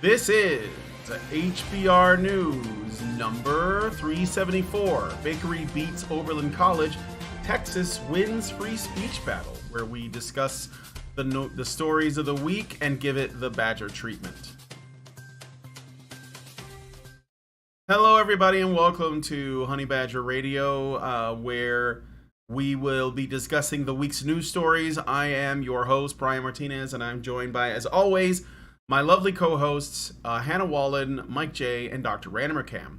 This is HBR News number 374. Bakery beats Oberlin College. Texas wins free speech battle, where we discuss the stories of the week and give it the Badger treatment. Hello, everybody, and welcome to Honey Badger Radio, where we will be discussing the week's news stories. I am your host, Brian Martinez, and I'm joined by, as always, my lovely co-hosts, Hannah Wallen, Mike J, and Dr. Random McCam.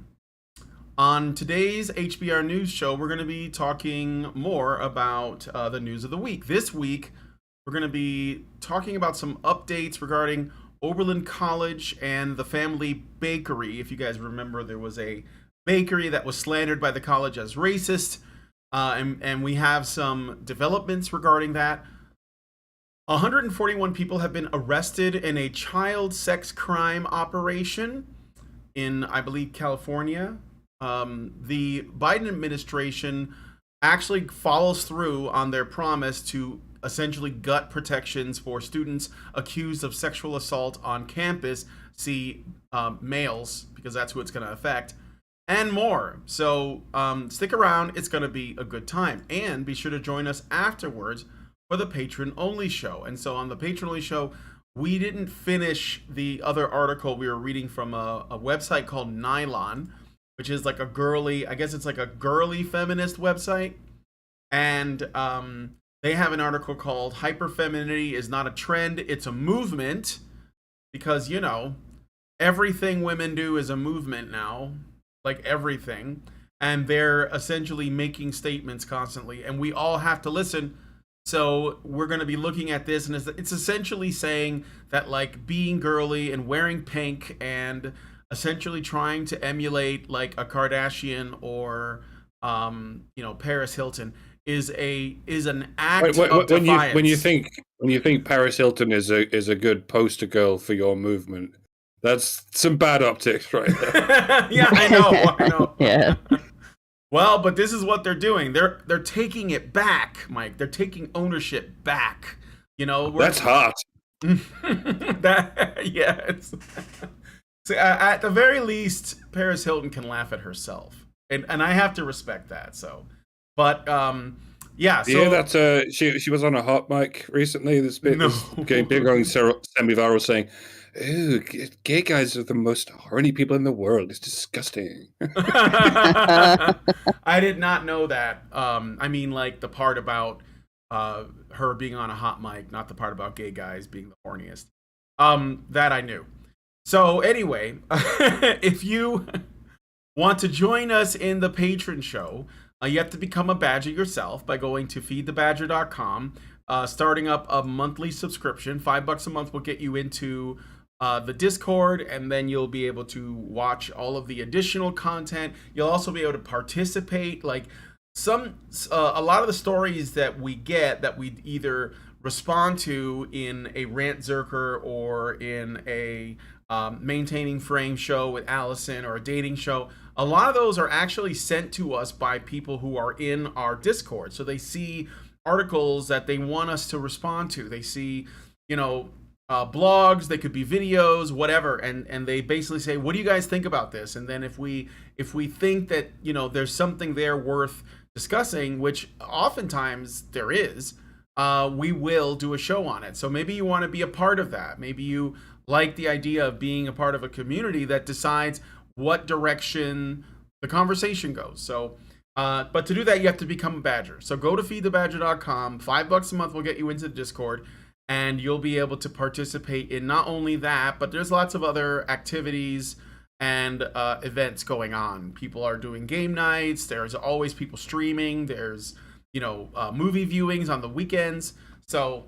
On today's HBR News Show, we're going to be talking more about the news of the week. This week, we're going to be talking about some updates regarding Oberlin College and the family bakery. If you guys remember, there was a bakery that was slandered by the college as racist, and we have some developments regarding that. 141 people have been arrested in a child sex crime operation in, I believe, California. The Biden administration actually follows through on their promise to essentially gut protections for students accused of sexual assault on campus, males, because that's who it's going to affect, and more. So stick around. It's going to be a good time. And be sure to join us afterwards for the patron-only show. And so on the patron-only show, we didn't finish the other article we were reading from a website called Nylon, which is like a girly, I guess it's like a girly feminist website. And they have an article called Hyperfemininity is Not a Trend, It's a Movement. Because, you know, everything women do is a movement now. Like everything. And they're essentially making statements constantly. And we all have to listen. So we're going to be looking at this, and it's essentially saying that, like, being girly and wearing pink and essentially trying to emulate like a Kardashian or Paris Hilton is an act of defiance. When you think Paris Hilton is a good poster girl for your movement, that's some bad optics right there. Yeah, I know. Yeah. Well, but this is what they're doing. They're taking it back, Mike. They're taking ownership back. You know, that's hot. Yes. So, at the very least, Paris Hilton can laugh at herself, and I have to respect that. So, but yeah. So yeah, that she was on a hot mic recently. This bit was getting big on semi-viral, saying, "Ooh, gay guys are the most horny people in the world. It's disgusting." I did not know that. I mean, like the part about her being on a hot mic, not the part about gay guys being the horniest. That I knew. So anyway, if you want to join us in the patron show, you have to become a badger yourself by going to feedthebadger.com, starting up a monthly subscription. $5 a month will get you into the Discord, and then you'll be able to watch all of the additional content. You'll also be able to participate. Like a lot of the stories that we get that we either respond to in a Rant Zerker or in a Maintaining Frame show with Allison or a dating show, a lot of those are actually sent to us by people who are in our Discord. So they see articles that they want us to respond to. They see, blogs, they could be videos, whatever, and they basically say, what do you guys think about this? And then if we think that there's something there worth discussing, which oftentimes there is, we will do a show on it. So maybe you want to be a part of that. Maybe you like the idea of being a part of a community that decides what direction the conversation goes. So but to do that, you have to become a badger. So go to feedthebadger.com. $5 a month will get you into the Discord, and you'll be able to participate in not only that, but there's lots of other activities and events going on. People are doing game nights. There's always people streaming. There's, movie viewings on the weekends. So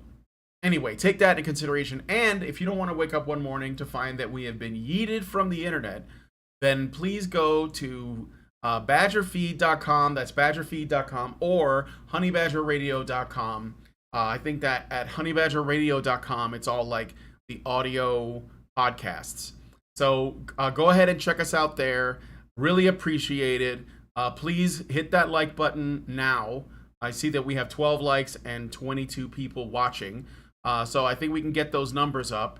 anyway, take that into consideration. And if you don't want to wake up one morning to find that we have been yeeted from the internet, then please go to badgerfeed.com. That's badgerfeed.com or honeybadgerradio.com. I think that at honeybadgerradio.com, it's all like the audio podcasts. So go ahead and check us out there. Really appreciate it. Please hit that like button now. I see that we have 12 likes and 22 people watching. So I think we can get those numbers up.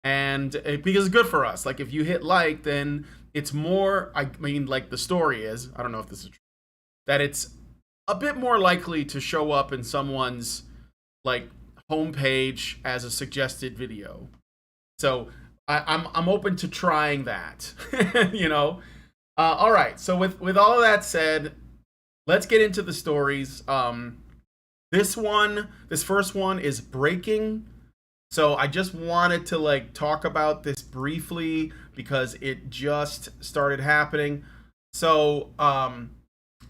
and because it's good for us. Like if you hit like, then it's more. I mean, like the story is. I don't know if this is true. That it's a bit more likely to show up in someone's like homepage as a suggested video. So I'm open to trying that. you know. All right. So with all of that said, let's get into the stories. This first one is breaking. So I just wanted to like talk about this briefly because it just started happening. So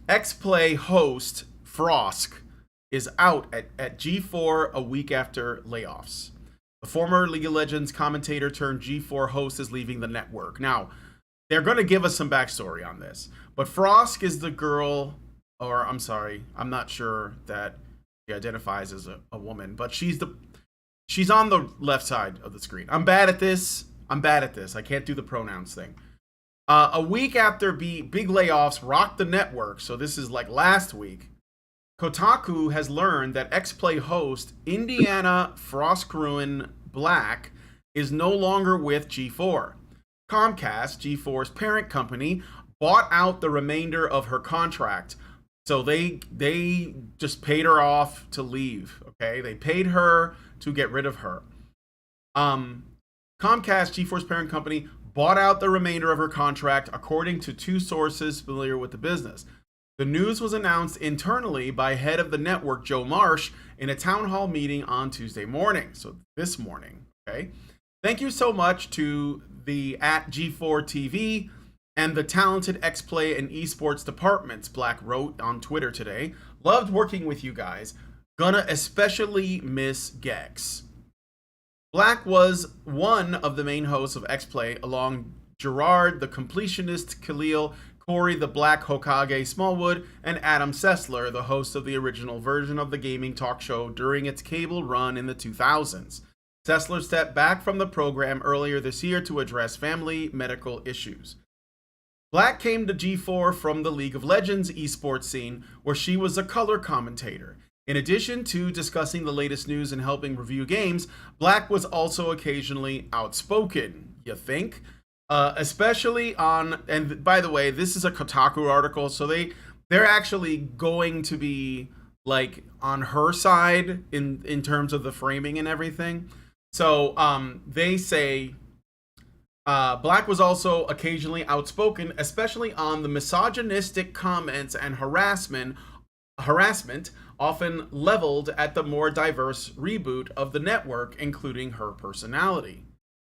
X-Play host Frosk is out at G4 a week after layoffs. The former League of Legends commentator turned G4 host is leaving the network. Now, they're going to give us some backstory on this, but Frosk is the girl, or I'm sorry, I'm not sure that she identifies as a woman, but she's on the left side of the screen. I'm bad at this. I can't do the pronouns thing. A week after big layoffs rocked the network, so this is like last week, Kotaku has learned that X-Play host Indiana Frostruin Black is no longer with G4. Comcast, G4's parent company, bought out the remainder of her contract. So they just paid her off to leave, okay? They paid her to get rid of her. Comcast, G4's parent company, bought out the remainder of her contract, according to two sources familiar with the business. The news was announced internally by head of the network, Joe Marsh, in a town hall meeting on Tuesday morning. So this morning, okay? Thank you so much to the @G4 TV and the talented X-Play and esports departments, Black wrote on Twitter today. Loved working with you guys. Gonna especially miss Gex. Black was one of the main hosts of X-Play, along Gerard the Completionist, Khalil, Corey the Black Hokage Smallwood, and Adam Sessler, the host of the original version of the gaming talk show during its cable run in the 2000s. Sessler stepped back from the program earlier this year to address family medical issues. Black came to G4 from the League of Legends esports scene, where she was a color commentator. In addition to discussing the latest news and helping review games, Black was also occasionally outspoken, you think? Especially on, and by the way, this is a Kotaku article, so they're actually going to be like on her side in terms of the framing and everything. So they say Black was also occasionally outspoken, especially on the misogynistic comments and harassment often leveled at the more diverse reboot of the network, including her personality.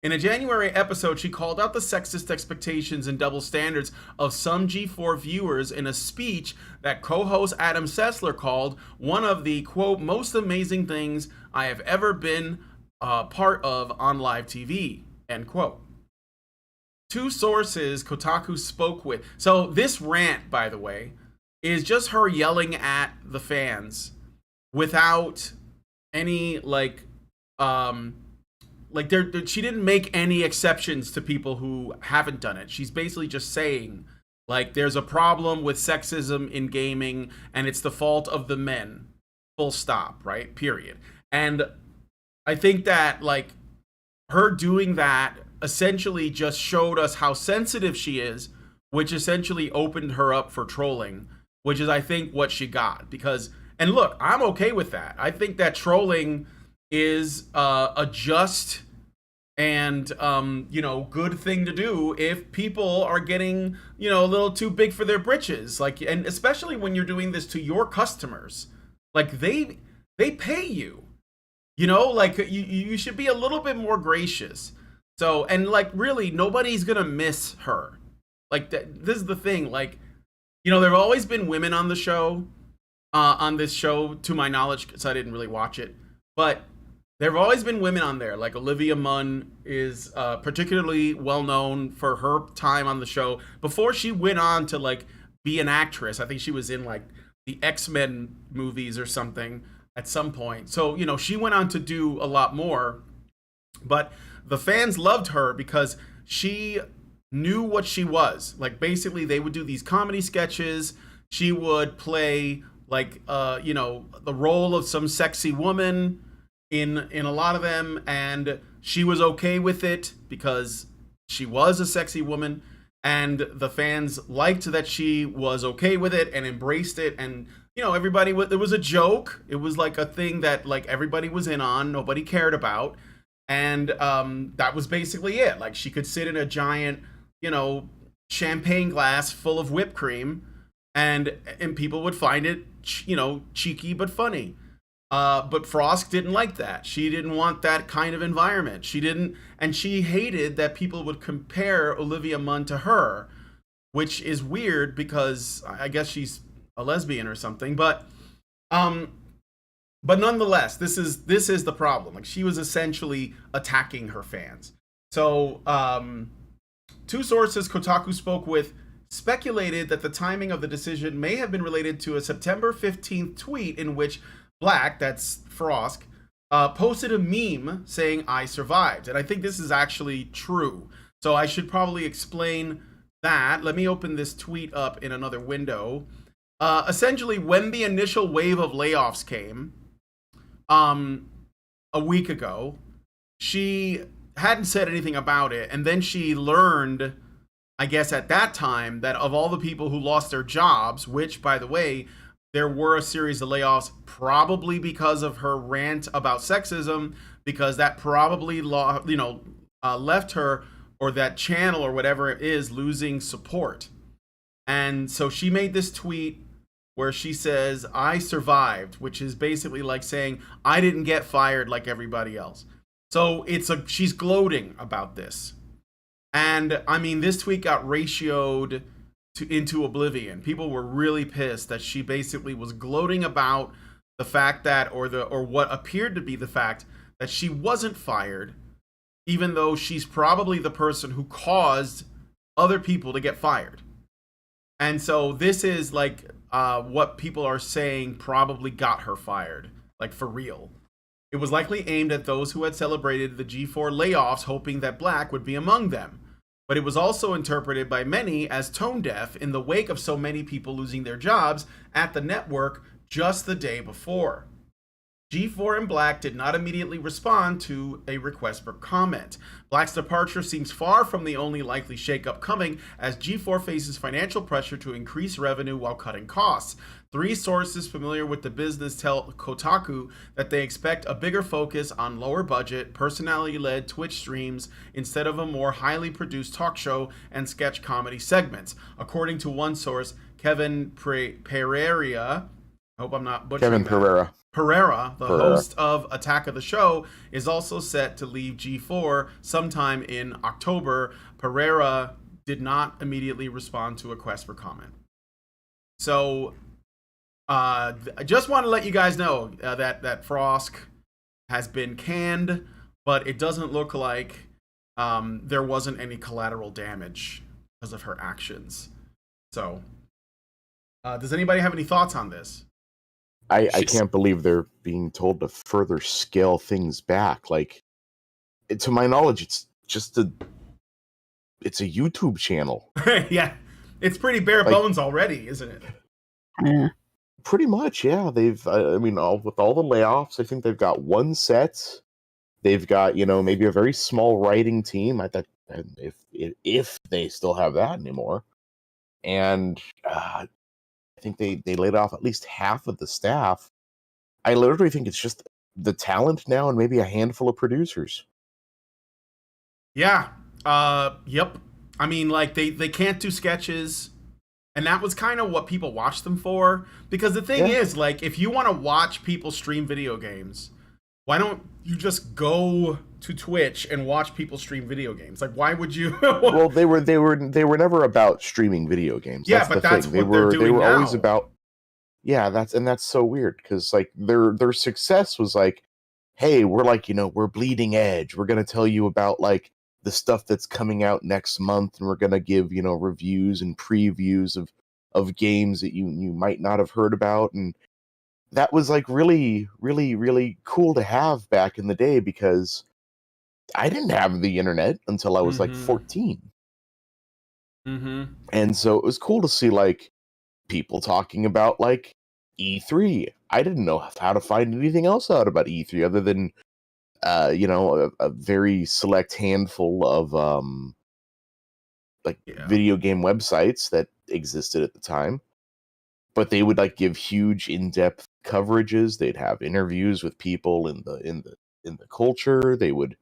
In a January episode, she called out the sexist expectations and double standards of some G4 viewers in a speech that co-host Adam Sessler called one of the, quote, most amazing things I have ever been part of on live TV, end quote. Two sources Kotaku spoke with. So this rant, by the way, is just her yelling at the fans without any she didn't make any exceptions to people who haven't done it. She's basically just saying like there's a problem with sexism in gaming and it's the fault of the men. Full stop, right? Period. And I think that like her doing that essentially just showed us how sensitive she is, which essentially opened her up for trolling, which is I think what she got. Because, and look, I'm okay with that. I think that trolling is a just and good thing to do if people are getting a little too big for their britches, like, and especially when you're doing this to your customers, like they pay you, like you should be a little bit more gracious. So, and like really nobody's gonna miss her. Like this is the thing, like there have always been women on the show, on this show, to my knowledge, because I didn't really watch it, but there have always been women on there. Like Olivia Munn is particularly well known for her time on the show before she went on to like be an actress. I think she was in like the X-Men movies or something at some point. So, she went on to do a lot more, but the fans loved her because she knew what she was. Like basically they would do these comedy sketches. She would play like, the role of some sexy woman in a lot of them, and she was okay with it because she was a sexy woman, and the fans liked that she was okay with it and embraced it. And everybody, it was a joke. It was like a thing that like everybody was in on, nobody cared about. And that was basically it. Like, she could sit in a giant, champagne glass full of whipped cream, and people would find it, cheeky but funny. But Frosk didn't like that. She didn't want that kind of environment. She didn't, and she hated that people would compare Olivia Munn to her, which is weird because I guess she's a lesbian or something. But nonetheless, this is the problem. Like, she was essentially attacking her fans. So, two sources Kotaku spoke with speculated that the timing of the decision may have been related to a September 15th tweet in which Black, that's Frosk, posted a meme saying, "I survived." And I think this is actually true. So I should probably explain that. Let me open this tweet up in another window. Essentially, when the initial wave of layoffs came, a week ago, she hadn't said anything about it. And then she learned, I guess at that time, that of all the people who lost their jobs, which, by the way, there were a series of layoffs probably because of her rant about sexism, because that probably left her, or that channel or whatever it is, losing support. And so she made this tweet where she says, "I survived," which is basically like saying, I didn't get fired like everybody else. So she's gloating about this. And I mean, this tweet got ratioed into oblivion. People were really pissed that she basically was gloating about the fact that, or what appeared to be the fact that she wasn't fired, even though she's probably the person who caused other people to get fired. And so this is like what people are saying probably got her fired, like for real. It was likely aimed at those who had celebrated the G4 layoffs, hoping that Black would be among them. But it was also interpreted by many as tone deaf in the wake of so many people losing their jobs at the network just the day before. G4 and Black did not immediately respond to a request for comment. Black's departure seems far from the only likely shakeup coming, as G4 faces financial pressure to increase revenue while cutting costs. Three sources familiar with the business tell Kotaku that they expect a bigger focus on lower budget, personality-led Twitch streams instead of a more highly produced talk show and sketch comedy segments. According to one source, Kevin Pereira, I hope I'm not butchering that. Pereira, the host of Attack of the Show, is also set to leave G4 sometime in October. Pereira did not immediately respond to a request for comment. So I just want to let you guys know that Frosk has been canned, but it doesn't look like there wasn't any collateral damage because of her actions. So does anybody have any thoughts on this? I can't believe they're being told to further scale things back. Like, to my knowledge, it's just it's a YouTube channel. Yeah, it's pretty bare bones already, isn't it? Yeah. Pretty much, yeah. They've, with all the layoffs, I think they've got one set. They've got, maybe a very small writing team. I thought, if they still have that anymore, and I think they laid off at least half of the staff. I literally think it's just the talent now and maybe a handful of producers. Yeah. Yep. I mean, like, they can't do sketches, and that was kind of what people watch them for. Because the thing is, like, if you want to watch people stream video games, why don't you just go to Twitch and watch people stream video games? Like, why would you? Well, they were never about streaming video games. Yeah, but that's what they're doing now. They were always about. Yeah, that's so weird, because like their success was like, hey, we're like, we're bleeding edge. We're gonna tell you about like the stuff that's coming out next month, and we're gonna give reviews and previews of games that you might not have heard about. And that was like really, really, really cool to have back in the day, because I didn't have the internet until I was like 14. Mm-hmm. And so it was cool to see like people talking about like E3. I didn't know how to find anything else out about E3 other than a very select handful of video game websites that existed at the time. But they would like give huge in-depth coverages. They'd have interviews with people in the culture. They would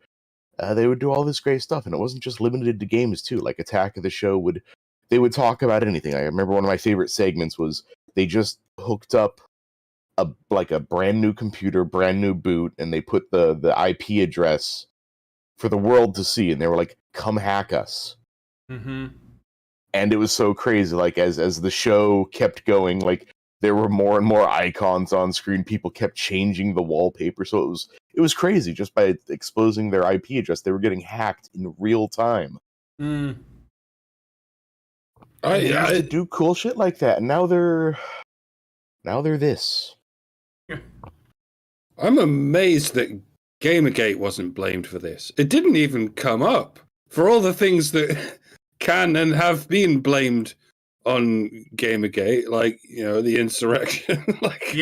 do all this great stuff, and it wasn't just limited to games too. Like Attack of the Show would talk about anything. I remember one of my favorite segments was they just hooked up a brand new computer, brand new boot, and they put the IP address for the world to see, and they were like, "Come hack us." Mm-hmm. And it was so crazy. Like as the show kept going, like there were more and more icons on screen. People kept changing the wallpaper, so it was crazy. Just by exposing their IP address, they were getting hacked in real time. Mm. They used to do cool shit like that, and now they're this. I'm amazed that Gamergate wasn't blamed for this. It didn't even come up for all the things that can and have been blamed on Gamergate, like the insurrection, like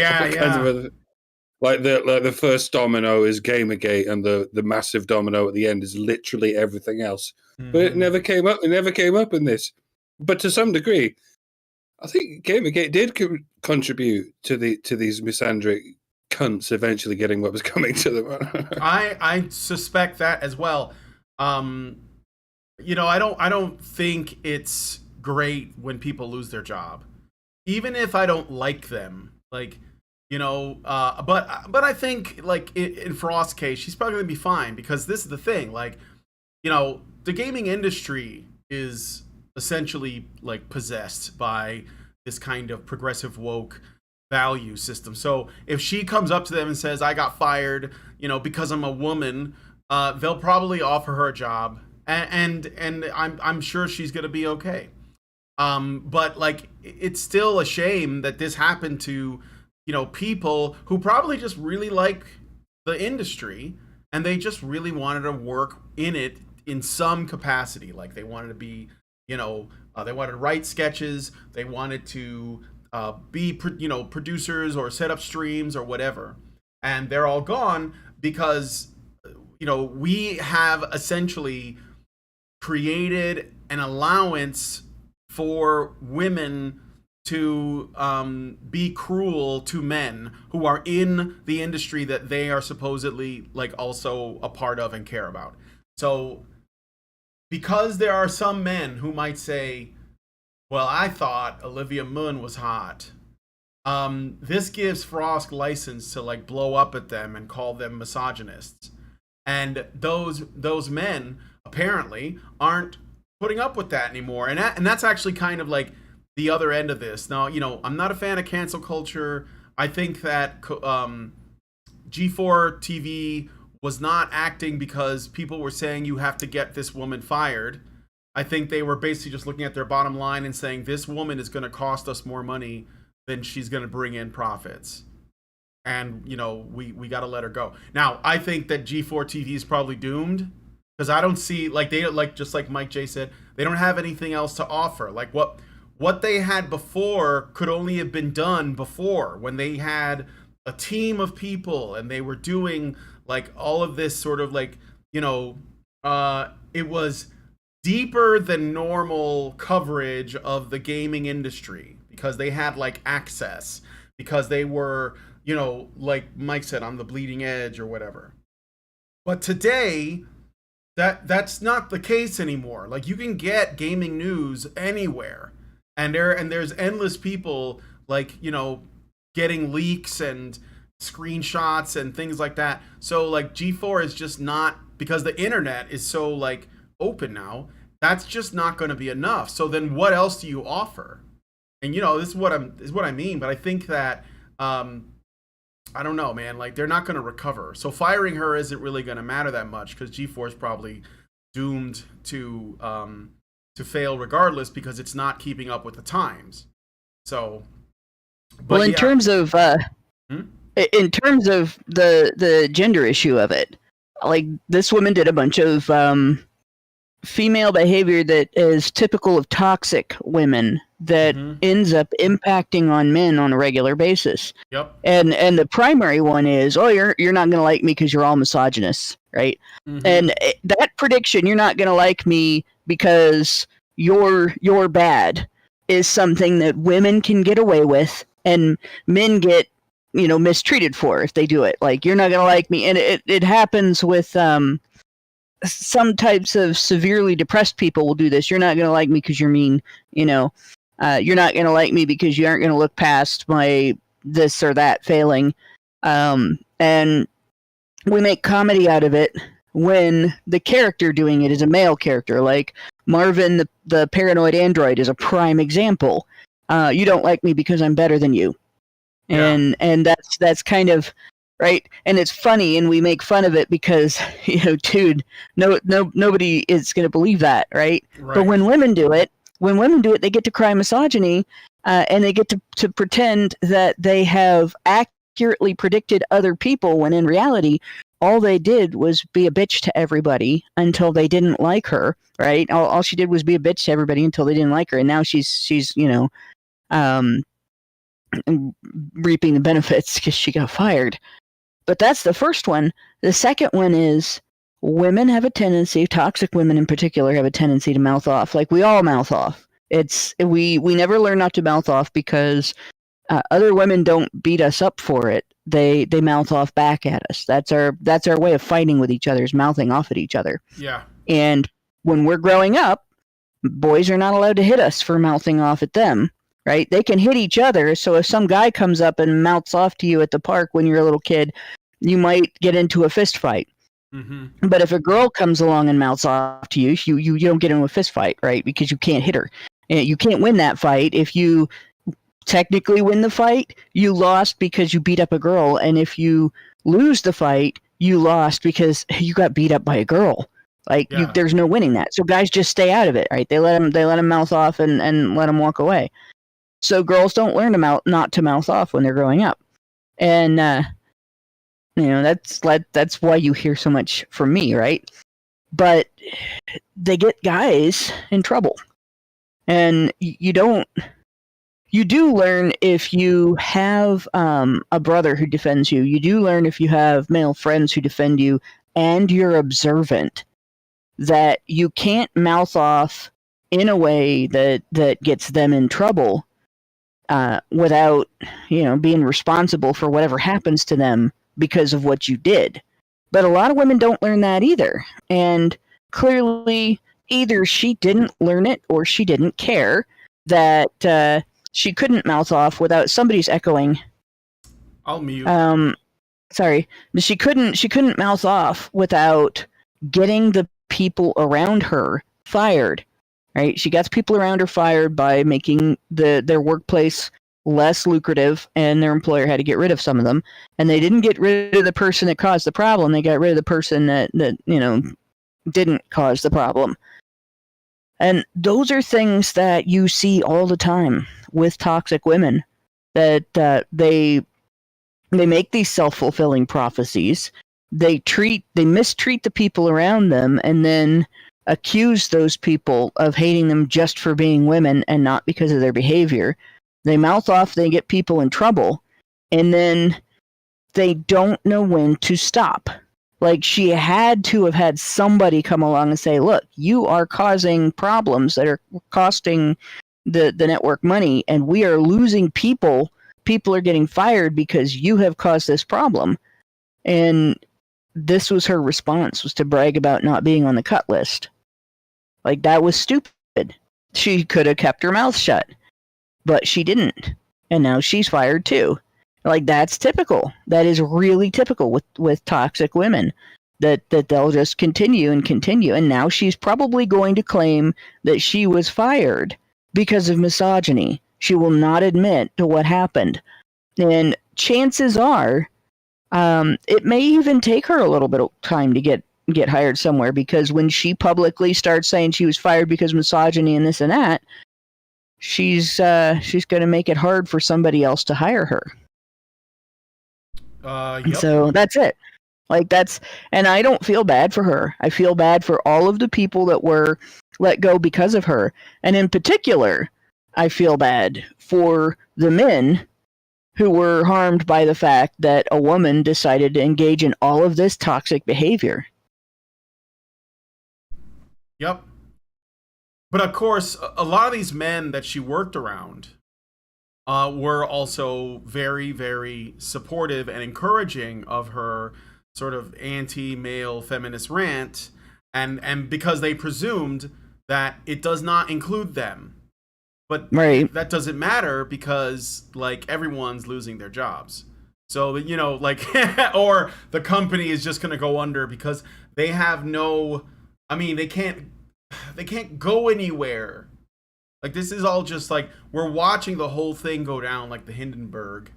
like the first domino is Gamergate, and the massive domino at the end is literally everything else. Mm-hmm. But it never came up. It never came up in this. But to some degree, I think Gamergate did contribute to these misandric cunts eventually getting what was coming to them. I suspect that as well. I don't think it's great when people lose their job, even if I don't like them. Like, but I think like in Frost's case, she's probably gonna be fine, because this is the thing. Like, the gaming industry is essentially like possessed by this kind of progressive woke value system. So if she comes up to them and says, "I got fired, because I'm a woman," they'll probably offer her a job, and I'm sure she's gonna be okay. But like, it's still a shame that this happened to people who probably just really like the industry, and they just really wanted to work in it in some capacity. Like they wanted to be, they wanted to write sketches, they wanted to be producers or set up streams or whatever, and they're all gone because we have essentially created an allowance for women to be cruel to men who are in the industry that they are supposedly like also a part of and care about. So because there are some men who might say, "Well, I thought Olivia Munn was hot," this gives Frost license to like blow up at them and call them misogynists, and those men apparently aren't putting up with that anymore, and that's actually kind of like the other end of this. Now, I'm not a fan of cancel culture. I think that G4 TV was not acting because people were saying you have to get this woman fired. I think they were basically just looking at their bottom line and saying this woman is going to cost us more money than she's going to bring in profits. And, we got to let her go. Now, I think that G4 TV is probably doomed, because I don't see, just like Mike J said, they don't have anything else to offer. Like what they had before could only have been done before, when they had a team of people and they were doing like all of this sort of like, it was deeper than normal coverage of the gaming industry, because they had like access, because they were, like Mike said, on the bleeding edge or whatever. But today, that's not the case anymore. Like, you can get gaming news anywhere, and there's endless people like, getting leaks and screenshots and things like that. So like G4 is just not, because the internet is so like open now, that's just not going to be enough. So then what else do you offer? And this is what I mean. But I think that I don't know, man. Like, they're not going to recover. So firing her isn't really going to matter that much, because G4 is probably doomed to fail regardless, because it's not keeping up with the times. So, well, in terms of in terms of the gender issue of it, like, this woman did a bunch of female behavior that is typical of toxic women that ends up impacting on men on a regular basis. Yep. And the primary one is, oh, you're not going to like me because you're all misogynists, right? And that prediction, you're not going to like me because you're bad, is something that women can get away with and men get, mistreated for if they do it. Like, you're not going to like me. And it happens with some types of severely depressed people will do this. You're not going to like me because you're mean, you're not going to like me because you aren't going to look past my this or that failing. And we make comedy out of it when the character doing it is a male character. Like Marvin, the paranoid android, is a prime example. You don't like me because I'm better than you. And that's kind of right. And it's funny, and we make fun of it because, dude, nobody is going to believe that, right? But when women do it, they get to cry misogyny, and they get to pretend that they have accurately predicted other people, when in reality, all they did was be a bitch to everybody until they didn't like her, right? All she did was be a bitch to everybody until they didn't like her, and now she's reaping the benefits because she got fired. But that's the first one. The second one is women have a tendency, toxic women in particular, have a tendency to mouth off. Like, we all mouth off. We never learn not to mouth off because other women don't beat us up for it. They mouth off back at us. That's our way of fighting with each other, is mouthing off at each other. Yeah. And when we're growing up, boys are not allowed to hit us for mouthing off at them. Right? They can hit each other. So if some guy comes up and mouths off to you at the park when you're a little kid, you might get into a fist fight. But if a girl comes along and mouths off to you, you don't get into a fist fight, right? Because you can't hit her. And you can't win that fight. If you technically win the fight, you lost because you beat up a girl. And if you lose the fight, you lost because you got beat up by a girl. Like, there's no winning that. So guys just stay out of it, right? They let them mouth off and let them walk away. So girls don't learn not to mouth off when they're growing up. And, that's why you hear so much from me, right? But they get guys in trouble. And you do learn if you have a brother who defends you. You do learn if you have male friends who defend you and you're observant, that you can't mouth off in a way that gets them in trouble. Without, being responsible for whatever happens to them because of what you did. But a lot of women don't learn that either. And clearly, either she didn't learn it or she didn't care that she couldn't mouth off without somebody's echoing. I'll mute. Sorry. She couldn't mouth off without getting the people around her fired. Right, she got people around her fired by making their workplace less lucrative, and their employer had to get rid of some of them. And they didn't get rid of the person that caused the problem; they got rid of the person that didn't cause the problem. And those are things that you see all the time with toxic women. That they make these self-fulfilling prophecies. They mistreat the people around them, and then accuse those people of hating them just for being women and not because of their behavior. They mouth off, they get people in trouble, and then they don't know when to stop. Like, she had to have had somebody come along and say, look, you are causing problems that are costing the network money, and we are losing people. People are getting fired because you have caused this problem. And this was her response, was to brag about not being on the cut list. Like, that was stupid. She could have kept her mouth shut, but she didn't. And now she's fired too. Like, that's typical. That is really typical with toxic women, that they'll just continue and continue. And now she's probably going to claim that she was fired because of misogyny. She will not admit to what happened. And chances are, it may even take her a little bit of time to get hired somewhere, because when she publicly starts saying she was fired because of misogyny and this and that, she's going to make it hard for somebody else to hire her. Yep. So that's it. And I don't feel bad for her. I feel bad for all of the people that were let go because of her. And in particular, I feel bad for the men who were harmed by the fact that a woman decided to engage in all of this toxic behavior. Yep. But of course, a lot of these men that she worked around were also very, very supportive and encouraging of her sort of anti-male feminist rant, and because they presumed that it does not include them. But Right. that doesn't matter because like everyone's losing their jobs. So, you know, like or the company is just going to go under because they have no, I mean, they can't go anywhere. Like this is all just like we're watching the whole thing go down like the Hindenburg.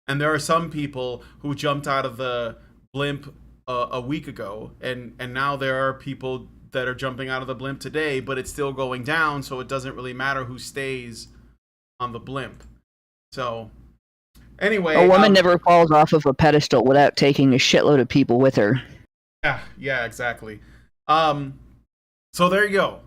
And there are some people who jumped out of the blimp a week ago, and now there are people that are jumping out of the blimp today, but it's still going down, so it doesn't really matter who stays on the blimp. So anyway, A woman never falls off of a pedestal without taking a shitload of people with her. Yeah, exactly. So there you go.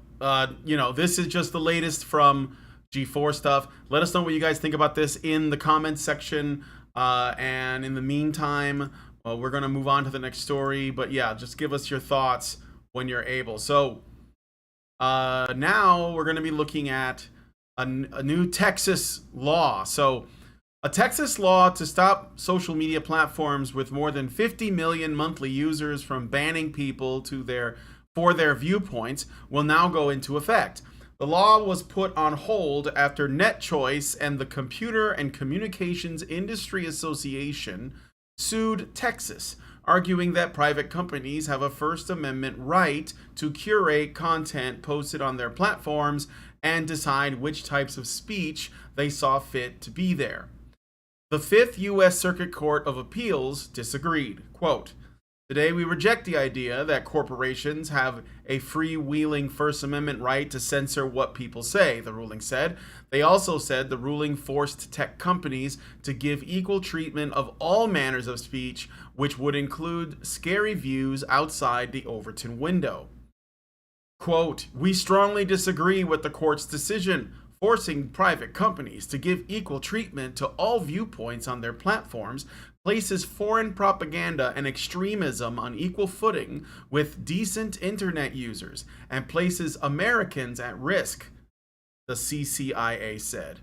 You know, this is just the latest from G4 stuff. Let us know what you guys think about this in the comments section. And in the meantime, we're going to move on to the next story. But yeah, just give us your thoughts when you're able. So now we're going to be looking at a new Texas law. So a Texas law to stop social media platforms with more than 50 million monthly users from banning people for their viewpoints will now go into effect. The law was put on hold after NetChoice and the Computer and Communications Industry Association sued Texas, arguing that private companies have a First Amendment right to curate content posted on their platforms and decide which types of speech they saw fit to be there. The Fifth U.S. Circuit Court of Appeals disagreed. Quote, "Today we reject the idea that corporations have a freewheeling First Amendment right to censor what people say," the ruling said. They also said the ruling forced tech companies to give equal treatment of all manners of speech, which would include scary views outside the Overton window. Quote, "We strongly disagree with the court's decision forcing private companies to give equal treatment to all viewpoints on their platforms places foreign propaganda and extremism on equal footing with decent internet users and places Americans at risk," the CCIA said.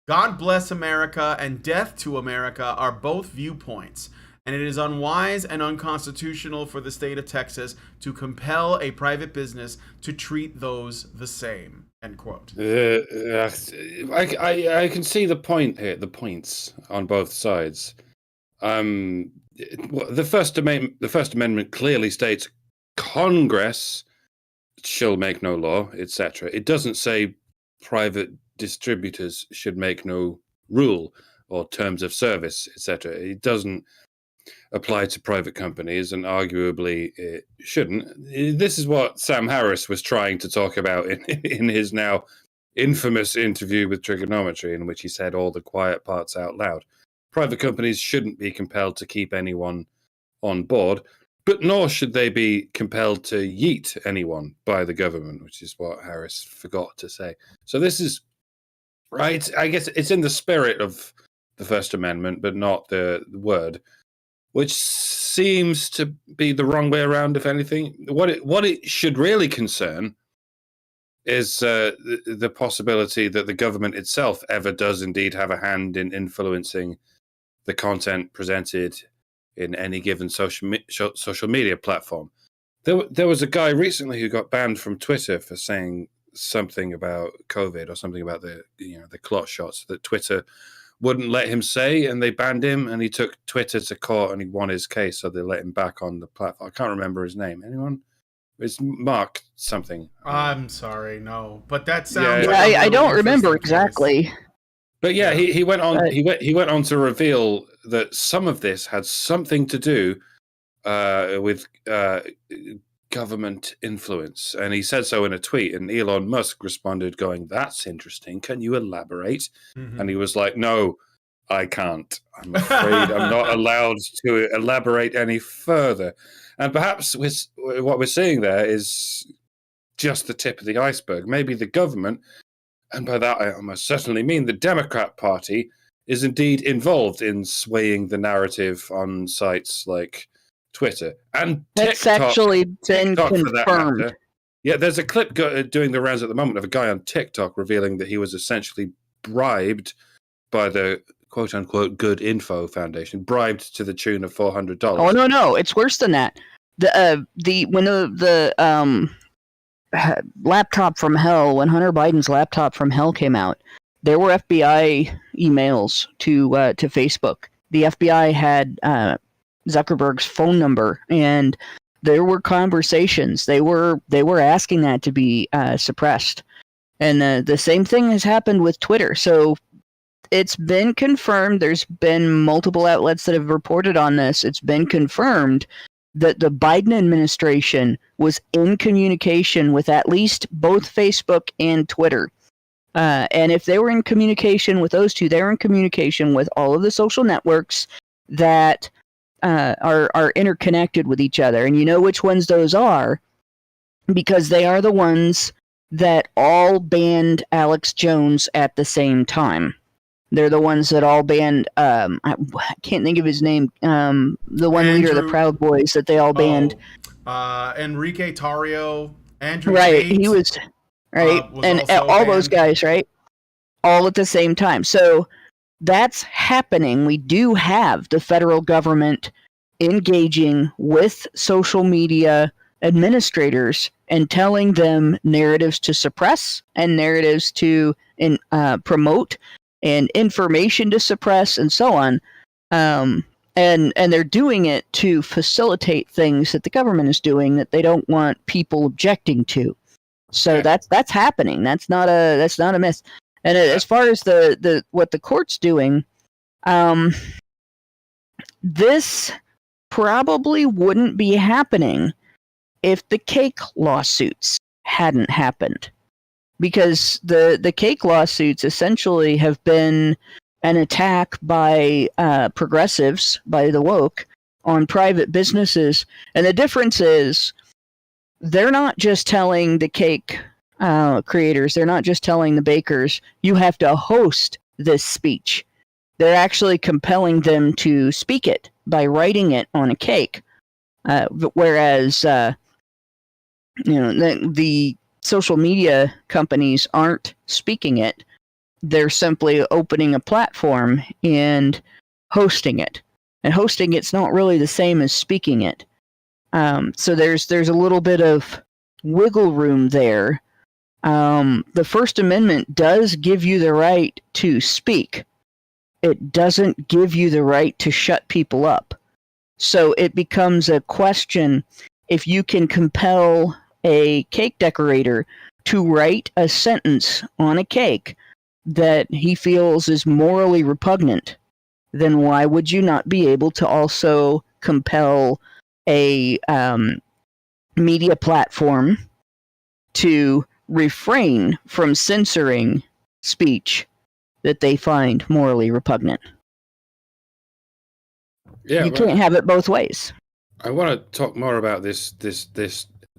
"God bless America and death to America are both viewpoints, and it is unwise and unconstitutional for the state of Texas to compel a private business to treat those the same." End quote. I can see the point here, the points on both sides. The First Amendment clearly states Congress shall make no law, etc. It doesn't say private distributors should make no rule or terms of service, etc. It doesn't apply to private companies, and arguably it shouldn't. This is what Sam Harris was trying to talk about in his now infamous interview with Trigonometry, in which he said all the quiet parts out loud. Private companies shouldn't be compelled to keep anyone on board, but nor should they be compelled to yeet anyone by the government, which is what Harris forgot to say. So this is, right, I guess it's in the spirit of the First Amendment, but not the word, which seems to be the wrong way around, if anything. What it should really concern is the possibility that the government itself ever does indeed have a hand in influencing the content presented in any given social media platform. There was a guy recently who got banned from Twitter for saying something about COVID or something about the clot shots that Twitter wouldn't let him say, and they banned him, and he took Twitter to court and he won his case, so they let him back on the platform. I can't remember his name. Anyone? It's Mark something. I'm sorry, no, but that sounds. Yeah, like a really I don't remember interesting case. exactly. But yeah, he went on. He went on to reveal that some of this had something to do with government influence, and he said so in a tweet. And Elon Musk responded, going, "That's interesting. Can you elaborate?" Mhm. And he was like, "No, I can't. I'm afraid I'm not allowed to elaborate any further." And perhaps what we're seeing there is just the tip of the iceberg. Maybe the government and by that I almost certainly mean the Democrat Party, is indeed involved in swaying the narrative on sites like Twitter and That's TikTok. actually been TikTok, for that confirmed. matter. Yeah, there's a clip doing the rounds at the moment of a guy on TikTok revealing that he was essentially bribed by the quote-unquote Good Info Foundation, bribed to the tune of $400. Oh no, it's worse than that. When the laptop from hell, when Hunter Biden's laptop from hell came out, there were FBI emails to Facebook. The FBI had Zuckerberg's phone number, and there were conversations. They were asking that to be suppressed, and the same thing has happened with Twitter. So it's been confirmed. There's been multiple outlets that have reported on this. It's been confirmed that the Biden administration was in communication with at least both Facebook and Twitter. And if they were in communication with those two, they were in communication with all of the social networks that are interconnected with each other. And you know which ones those are, because they are the ones that all banned Alex Jones at the same time. They're the ones that all banned, I can't think of his name, the one leader of the Proud Boys that they all banned. Enrique Tarrio, Andrew Right, Tate, he was, right, was and also all those banned. guys, right, all at the same time. So that's happening. We do have the federal government engaging with social media administrators and telling them narratives to suppress and narratives to promote and information to suppress and so on. And they're doing it to facilitate things that the government is doing that they don't want people objecting to. So Yeah. that's happening. That's not a myth. And as far as the what the court's doing, this probably wouldn't be happening if the cake lawsuits hadn't happened. Because the cake lawsuits essentially have been an attack by progressives, by the woke, on private businesses. And the difference is they're not just telling the cake creators, they're not just telling the bakers, you have to host this speech. They're actually compelling them to speak it by writing it on a cake. Whereas, the social media companies aren't speaking it. They're simply opening a platform and hosting it. And hosting it's not really the same as speaking it. So there's a little bit of wiggle room there. The First Amendment does give you the right to speak. It doesn't give you the right to shut people up. So it becomes a question if you can compel a cake decorator to write a sentence on a cake that he feels is morally repugnant, then why would you not be able to also compel a media platform to refrain from censoring speech that they find morally repugnant? Yeah, you can't have it both ways. I want to talk more about this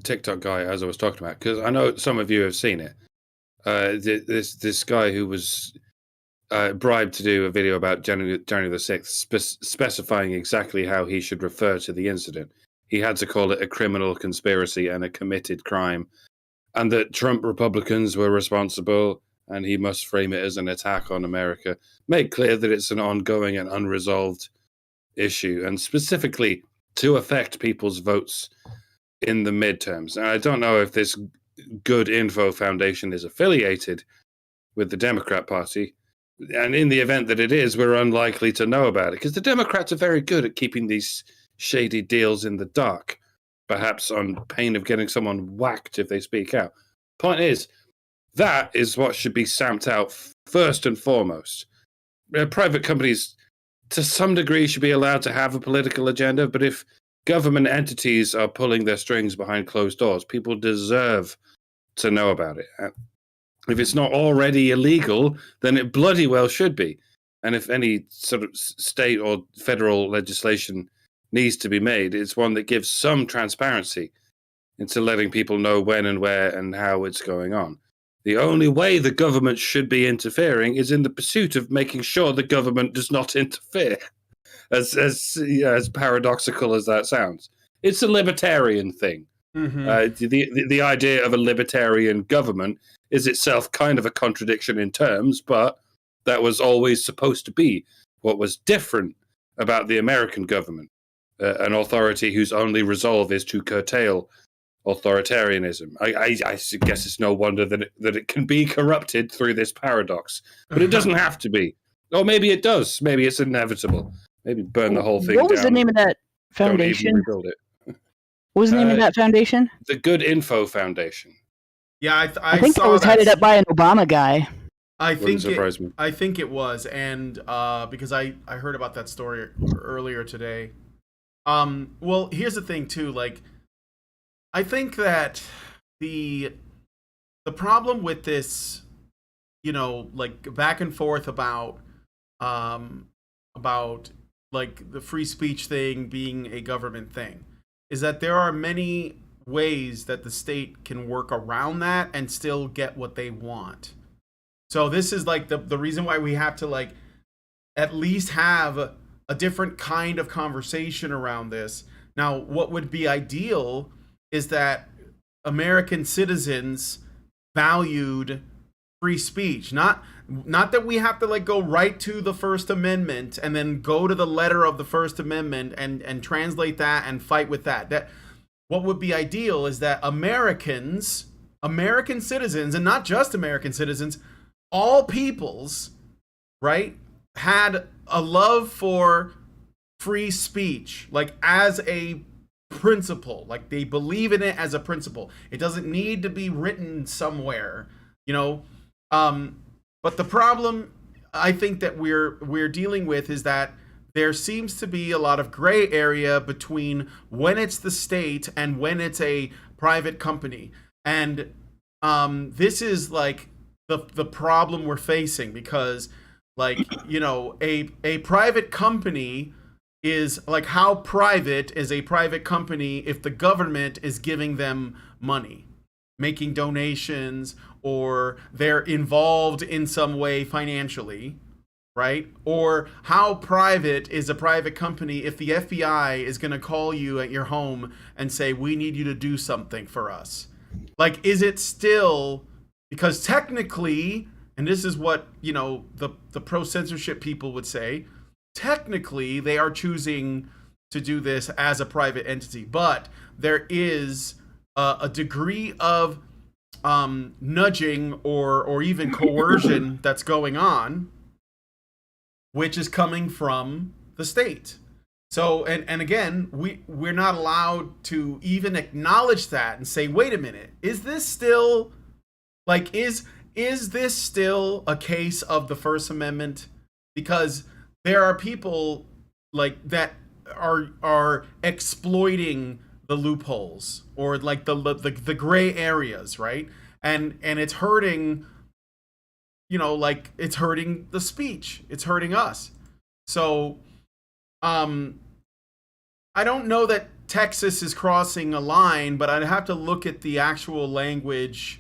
TikTok guy as I was talking about, because I know some of you have seen it. This guy who was bribed to do a video about January the 6th, specifying exactly how he should refer to the incident. He had to call it a criminal conspiracy and a committed crime, and that Trump Republicans were responsible, and he must frame it as an attack on America. Make clear that it's an ongoing and unresolved issue, and specifically to affect people's votes in the midterms. And I don't know if this Good Info Foundation is affiliated with the Democrat Party. And in the event that it is, we're unlikely to know about it, because the Democrats are very good at keeping these shady deals in the dark, perhaps on pain of getting someone whacked if they speak out. Point is, that is what should be stamped out first and foremost. Private companies, to some degree, should be allowed to have a political agenda, but if government entities are pulling their strings behind closed doors, people deserve to know about it. If it's not already illegal, then it bloody well should be. And if any sort of state or federal legislation needs to be made, it's one that gives some transparency into letting people know when and where and how it's going on. The only way the government should be interfering is in the pursuit of making sure the government does not interfere. As paradoxical as that sounds, it's a libertarian thing. The idea of a libertarian government is itself kind of a contradiction in terms, but that was always supposed to be what was different about the American government, an authority whose only resolve is to curtail authoritarianism. I guess it's no wonder that it can be corrupted through this paradox, but it doesn't have to be. Or maybe it does. Maybe it's inevitable. Maybe burn the whole thing down. What was the name of that foundation? Don't even rebuild it. What was the name of that foundation? The Good Info Foundation. Yeah, I think it was headed up by an Obama guy. I think it was, and because I heard about that story earlier today. Well, here's the thing too. Like, I think that the problem with this, like back and forth about like the free speech thing being a government thing, is that there are many ways that the state can work around that and still get what they want. So this is like the reason why we have to like at least have a different kind of conversation around this. Now, what would be ideal is that American citizens valued free speech, not that we have to like go right to the First Amendment and then go to the letter of the First Amendment and translate that and fight with that. That what would be ideal is that American citizens, and not just American citizens, all peoples, right, had a love for free speech, like as a principle, like they believe in it as a principle. It doesn't need to be written somewhere, but the problem I think that we're dealing with is that there seems to be a lot of gray area between when it's the state and when it's a private company. And this is like the problem we're facing, because like, a private company is like, how private is a private company if the government is giving them money, making donations, or they're involved in some way financially, right? Or how private is a private company if the FBI is going to call you at your home and say, we need you to do something for us? Like, is it still, because technically, and this is what, the pro-censorship people would say, technically they are choosing to do this as a private entity, but there is a degree of nudging or even coercion that's going on, which is coming from the state. So, and again, we're not allowed to even acknowledge that and say, wait a minute, is this still, like, is this still a case of the First Amendment? Because there are people like that are exploiting the loopholes, or like the gray areas, right? And it's hurting, like it's hurting the speech. It's hurting us. So, I don't know that Texas is crossing a line, but I'd have to look at the actual language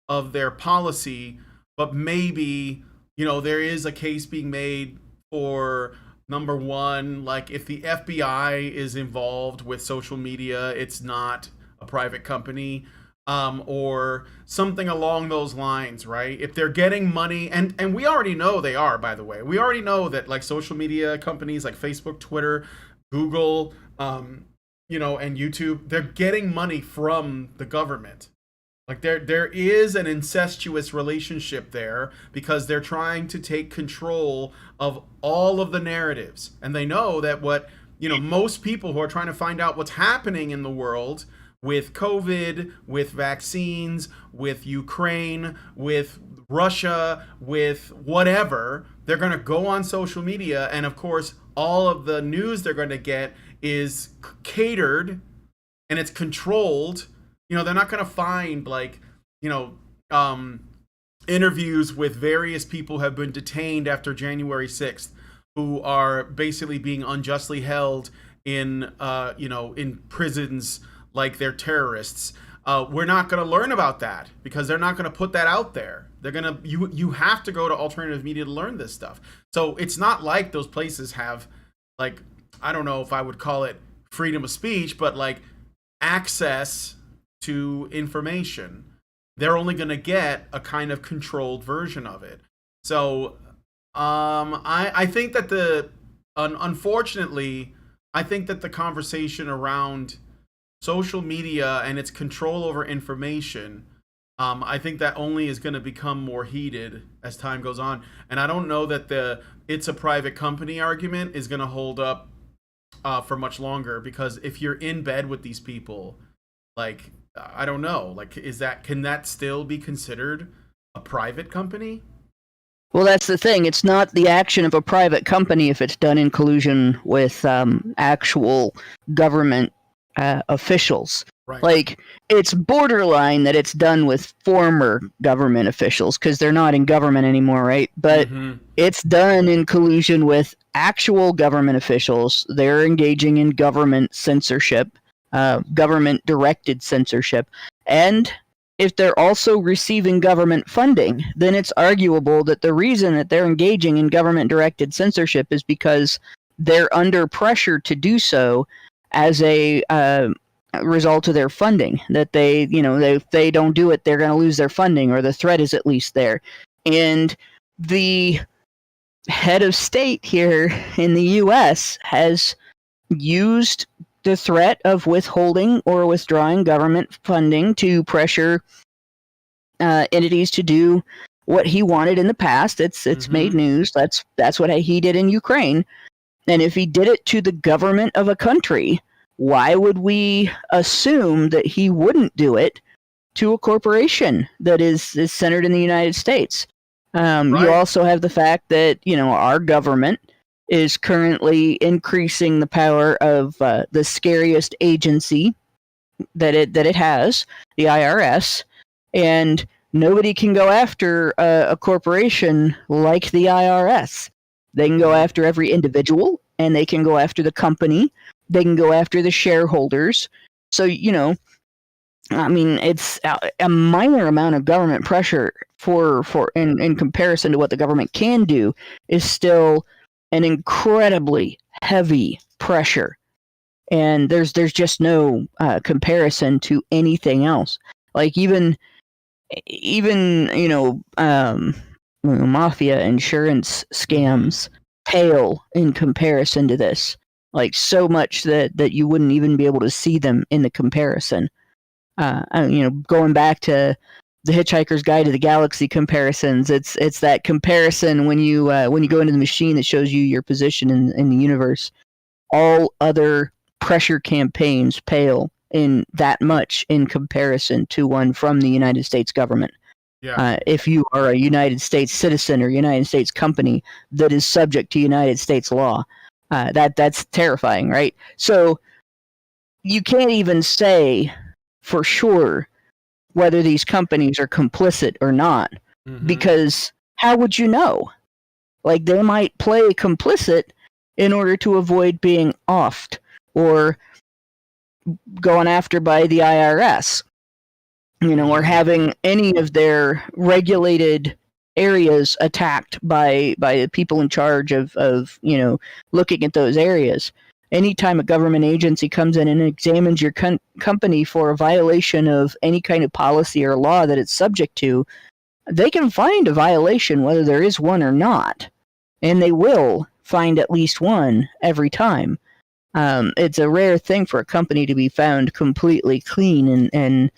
of their policy. But maybe, there is a case being made for, number one, like if the FBI is involved with social media, it's not a private company, or something along those lines, right? If they're getting money, and we already know they are, by the way. We already know that like social media companies like Facebook, Twitter, Google, and YouTube, they're getting money from the government. Like there is an incestuous relationship there, because they're trying to take control of all of the narratives. And they know that most people who are trying to find out what's happening in the world with COVID, with vaccines, with Ukraine, with Russia, with whatever, they're going to go on social media. And of course, all of the news they're going to get is catered and it's controlled. They're not going to find interviews with various people who have been detained after January 6th, who are basically being unjustly held in prisons like they're terrorists. we're not going to learn about that because they're not going to put that out there. They're going to you have to go to alternative media to learn this stuff. So it's not like those places have, like, I don't know if I would call it freedom of speech, but like access to information. They're only going to get a kind of controlled version of it. So I think that unfortunately, I think that the conversation around social media and its control over information, I think that only is going to become more heated as time goes on. And I don't know that it's a private company argument is going to hold up for much longer, because if you're in bed with these people, like, I don't know, like, can that still be considered a private company? Well, that's the thing. It's not the action of a private company if it's done in collusion with actual government officials. Right. Like, it's borderline that it's done with former government officials because they're not in government anymore, right? But it's done in collusion with actual government officials. They're engaging in government censorship, government-directed censorship. And if they're also receiving government funding, then it's arguable that the reason that they're engaging in government-directed censorship is because they're under pressure to do so as a result of their funding. That if they don't do it, they're going to lose their funding, or the threat is at least there. And the head of state here in the U.S. has used the threat of withholding or withdrawing government funding to pressure entities to do what he wanted in the past. It's made news. That's what he did in Ukraine. And if he did it to the government of a country, why would we assume that he wouldn't do it to a corporation that is centered in the United States? Right. You also have the fact that our government is currently increasing the power of the scariest agency that it has, the IRS, and nobody can go after a corporation like the IRS. They can go after every individual, and they can go after the company. They can go after the shareholders. So, I mean, it's a minor amount of government pressure in comparison to what the government can do is still an incredibly heavy pressure. And there's just no comparison to anything else. Like even mafia insurance scams pale in comparison to this. Like, so much that you wouldn't even be able to see them in the comparison. Going back to the Hitchhiker's Guide to the Galaxy comparisons, it's that comparison when you go into the machine that shows you your position in the universe. All other pressure campaigns pale in that much in comparison to one from the United States government. Yeah. If you are a United States citizen or United States company that is subject to United States law, that's terrifying, right? So you can't even say for sure whether these companies are complicit or not, because how would you know? Like, they might play complicit in order to avoid being offed or going after by the IRS, or having any of their regulated areas attacked by the people in charge of looking at those areas. Anytime a government agency comes in and examines your company for a violation of any kind of policy or law that it's subject to, they can find a violation whether there is one or not. And they will find at least one every time. It's a rare thing for a company to be found completely clean. And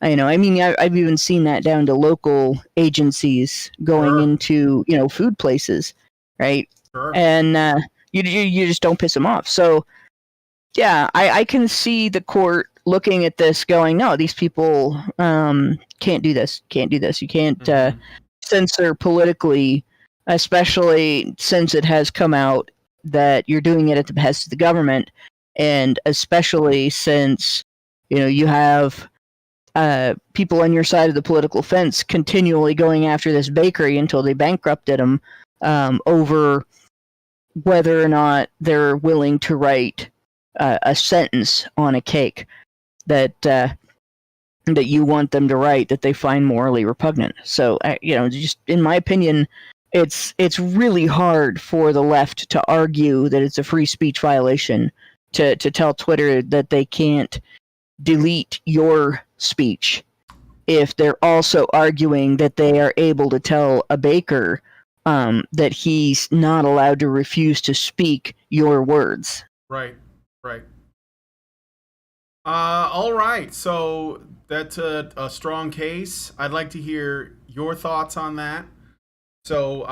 I've even seen that down to local agencies going into, food places, right? Sure. And you just don't piss them off. So, yeah, I can see the court looking at this going, no, these people can't do this. You can't censor politically, especially since it has come out that you're doing it at the behest of the government, and especially since, you have people on your side of the political fence continually going after this bakery until they bankrupted them over whether or not they're willing to write a sentence on a cake that that you want them to write that they find morally repugnant. So, just in my opinion, it's really hard for the left to argue that it's a free speech violation to tell Twitter that they can't delete your speech if they're also arguing that they are able to tell a baker that he's not allowed to refuse to speak your words. Right. All right. So that's a strong case. I'd like to hear your thoughts on that. So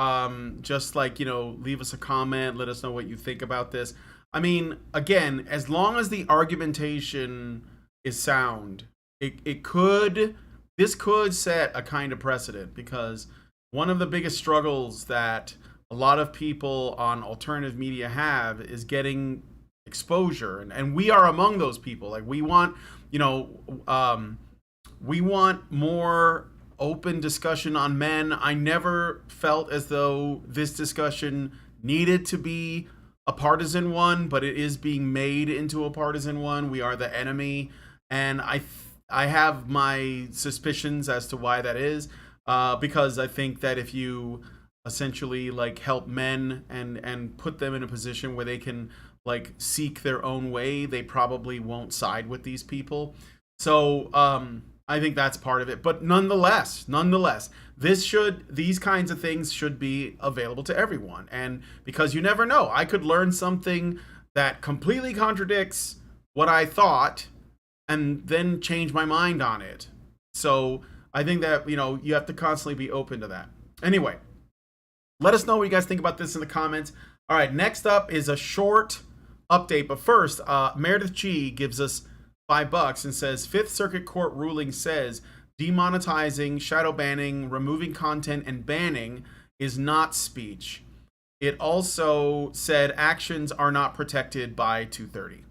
just leave us a comment. Let us know what you think about this. I mean, again, as long as the argumentation is sound, this could set a kind of precedent, because one of the biggest struggles that a lot of people on alternative media have is getting exposure, and we are among those people. Like, we want more open discussion on men. I never felt as though this discussion needed to be a partisan one, but it is being made into a partisan one. We are the enemy, and I have my suspicions as to why that is, because I think that if you essentially help men and put them in a position where they can seek their own way, they probably won't side with these people. So I think that's part of it. But nonetheless, these kinds of things should be available to everyone. And because you never know, I could learn something that completely contradicts what I thought and then change my mind on it. So I think that, you have to constantly be open to that. Anyway, let us know what you guys think about this in the comments. All right, next up is a short update. But first, Meredith G gives us $5 and says, Fifth Circuit Court ruling says demonetizing, shadow banning, removing content, and banning is not speech. It also said actions are not protected by 230.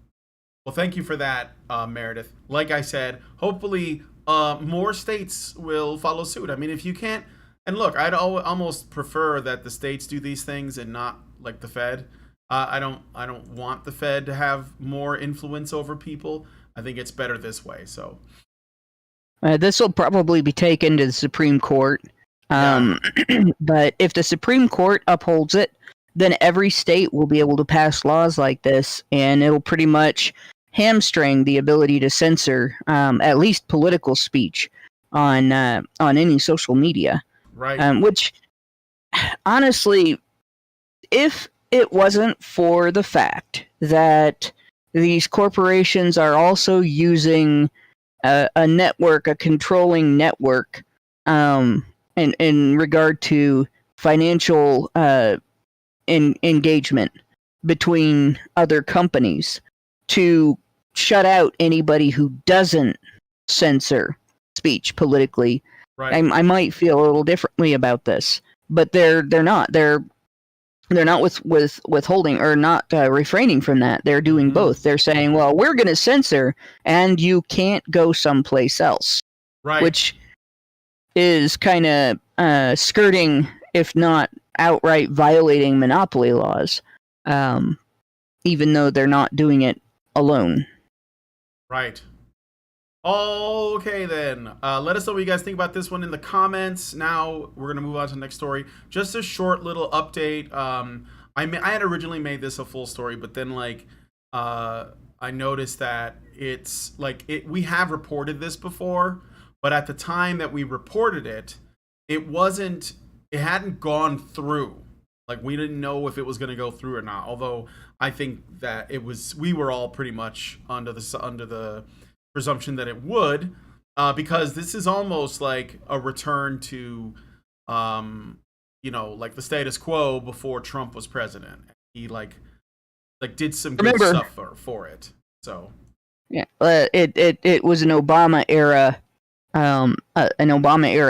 Well, thank you for that, Meredith. Like I said, hopefully more states will follow suit. I mean, if you can't, and look, I'd almost prefer that the states do these things and not like the Fed. I don't want the Fed to have more influence over people. I think it's better this way. So this will probably be taken to the Supreme Court. But if the Supreme Court upholds it, then every state will be able to pass laws like this, and it'll pretty much hamstring the ability to censor at least political speech on any social media. Right. Which, honestly, if it wasn't for the fact that these corporations are also using a network, a controlling network, in regard to financial engagement between other companies to shut out anybody who doesn't censor speech politically, right. I might feel a little differently about this. But they're not. They're not withholding or not refraining from that. They're doing both. They're saying, well, we're going to censor and you can't go someplace else. Right. Which is kind of skirting, if not outright violating monopoly laws, even though they're not doing it alone. Right. Okay, then. Let us know what you guys think about this one in the comments. Now we're going to move on to the next story. Just a short little update. I had originally made this a full story, but then I noticed that it's we have reported this before, but at the time that we reported it, it hadn't gone through. We didn't know if it was going to go through or not. Although I think that we were all pretty much under the presumption that it would, because this is almost like a return to, the status quo before Trump was president. He did some good stuff for it. So yeah, it was an Obama era,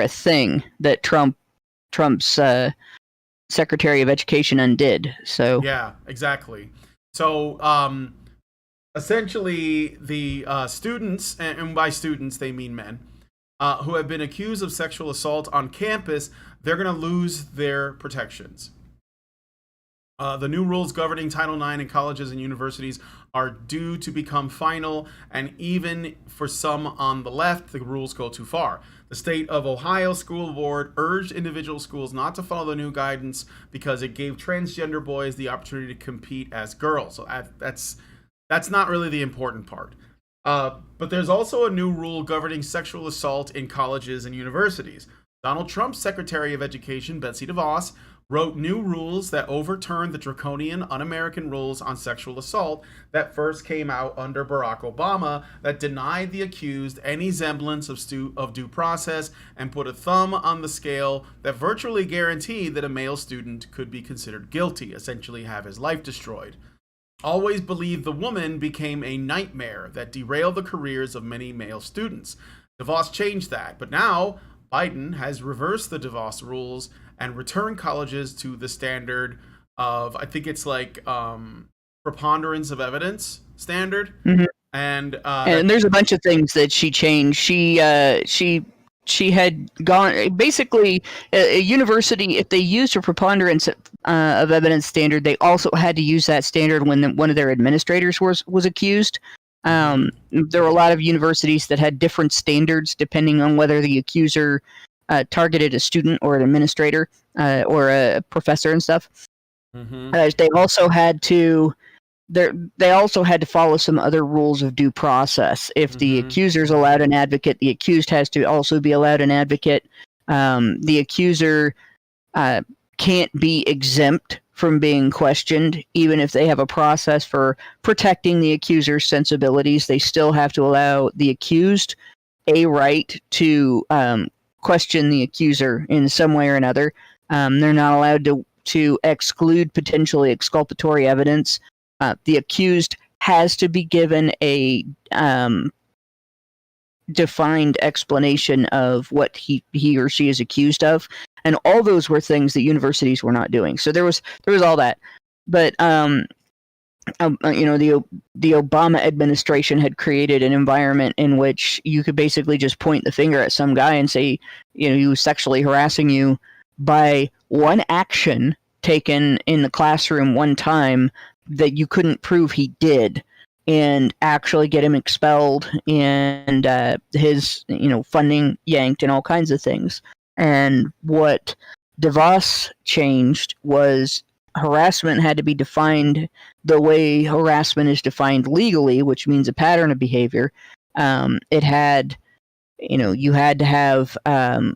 thing that Trump's Secretary of Education undid. So yeah, exactly. So essentially, the students, and by students they mean men, who have been accused of sexual assault on campus, they're going to lose their protections. The new rules governing Title IX in colleges and universities are due to become final, and even for some on the left, the rules go too far. The state of Ohio School Board urged individual schools not to follow the new guidance because it gave transgender boys the opportunity to compete as girls. So that's not really the important part. But there's also a new rule governing sexual assault in colleges and universities. Donald Trump's Secretary of Education, Betsy DeVos, wrote new rules that overturned the draconian, un-American rules on sexual assault that first came out under Barack Obama that denied the accused any semblance of due process and put a thumb on the scale that virtually guaranteed that a male student could be considered guilty, essentially have his life destroyed. Always Believe the Woman became a nightmare that derailed the careers of many male students. DeVos changed that, but now Biden has reversed the DeVos rules and returned colleges to the standard of, I think it's like preponderance of evidence standard. Mhm. And there's a bunch of things that she changed. She had gone basically a university, if they used a preponderance of evidence standard, they also had to use that standard when one of their administrators was accused. There were a lot of universities that had different standards depending on whether the accuser targeted a student or an administrator or a professor and stuff. They also had to follow some other rules of due process. If the accuser's allowed an advocate, the accused has to also be allowed an advocate. The accuser can't be exempt from being questioned, even if they have a process for protecting the accuser's sensibilities. They still have to allow the accused a right to question the accuser in some way or another. They're not allowed to exclude potentially exculpatory evidence. The accused has to be given a defined explanation of what he or she is accused of, and all those were things that universities were not doing. So there was all that, but the Obama administration had created an environment in which you could basically just point the finger at some guy and say, he was sexually harassing you by one action taken in the classroom one time that you couldn't prove he did, and actually get him expelled and his funding yanked and all kinds of things. And what DeVos changed was harassment had to be defined the way harassment is defined legally, which means a pattern of behavior. It had, you had to have a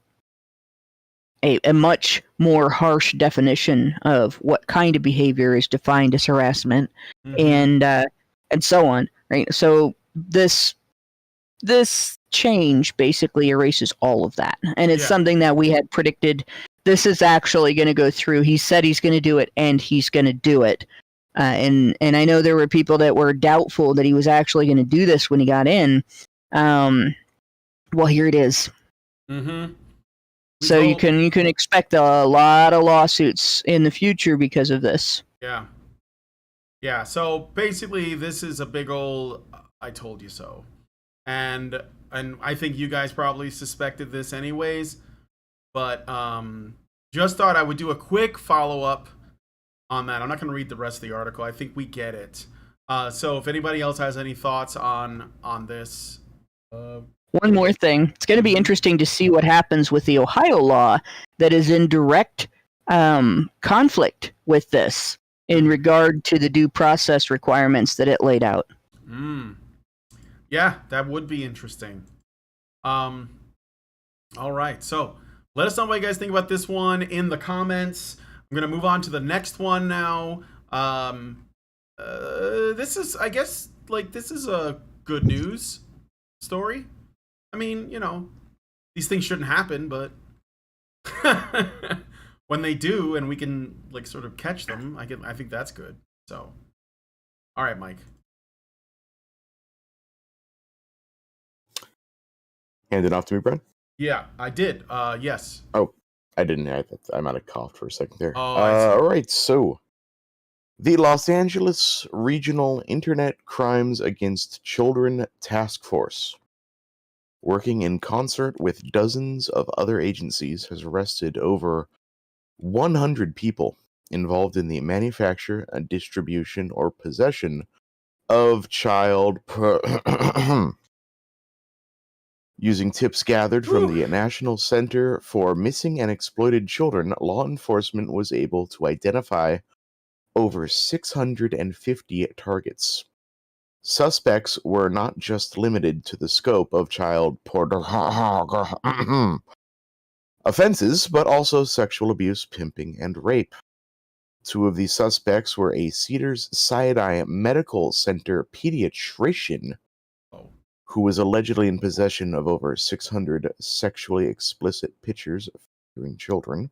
much more harsh definition of what kind of behavior is defined as harassment, and so on, right? So this change basically erases all of that, and it's something that we had predicted. This is actually going to go through. He said he's going to do it, and he's going to do it. And I know there were people that were doubtful that he was actually going to do this when he got in. Well, here it is. So you can expect a lot of lawsuits in the future because of this. Yeah. So basically, this is a big old "I told you so," and I think you guys probably suspected this anyways, but just thought I would do a quick follow up on that. I'm not going to read the rest of the article. I think we get it. So if anybody else has any thoughts on this. One more thing. It's going to be interesting to see what happens with the Ohio law that is in direct conflict with this in regard to the due process requirements that it laid out. Yeah, that would be interesting. All right. So let us know what you guys think about this one in the comments. I'm going to move on to the next one now. This is, I guess, this is a good news story. I mean, these things shouldn't happen, but when they do and we can sort of catch them, I think that's good. So, all right, Mike. Hand it off to me, Brent? Yeah, I did. Yes. Oh, I didn't. I might have coughed for a second there. Oh, all right, so the Los Angeles Regional Internet Crimes Against Children Task Force, working in concert with dozens of other agencies, has arrested over 100 people involved in the manufacture, distribution, or possession of child using tips gathered from the National Center for Missing and Exploited Children, law enforcement was able to identify over 650 targets. Suspects were not just limited to the scope of child offenses, but also sexual abuse, pimping, and rape. Two of the suspects were a Cedars-Sinai Medical Center pediatrician who was allegedly in possession of over 600 sexually explicit pictures featuring children,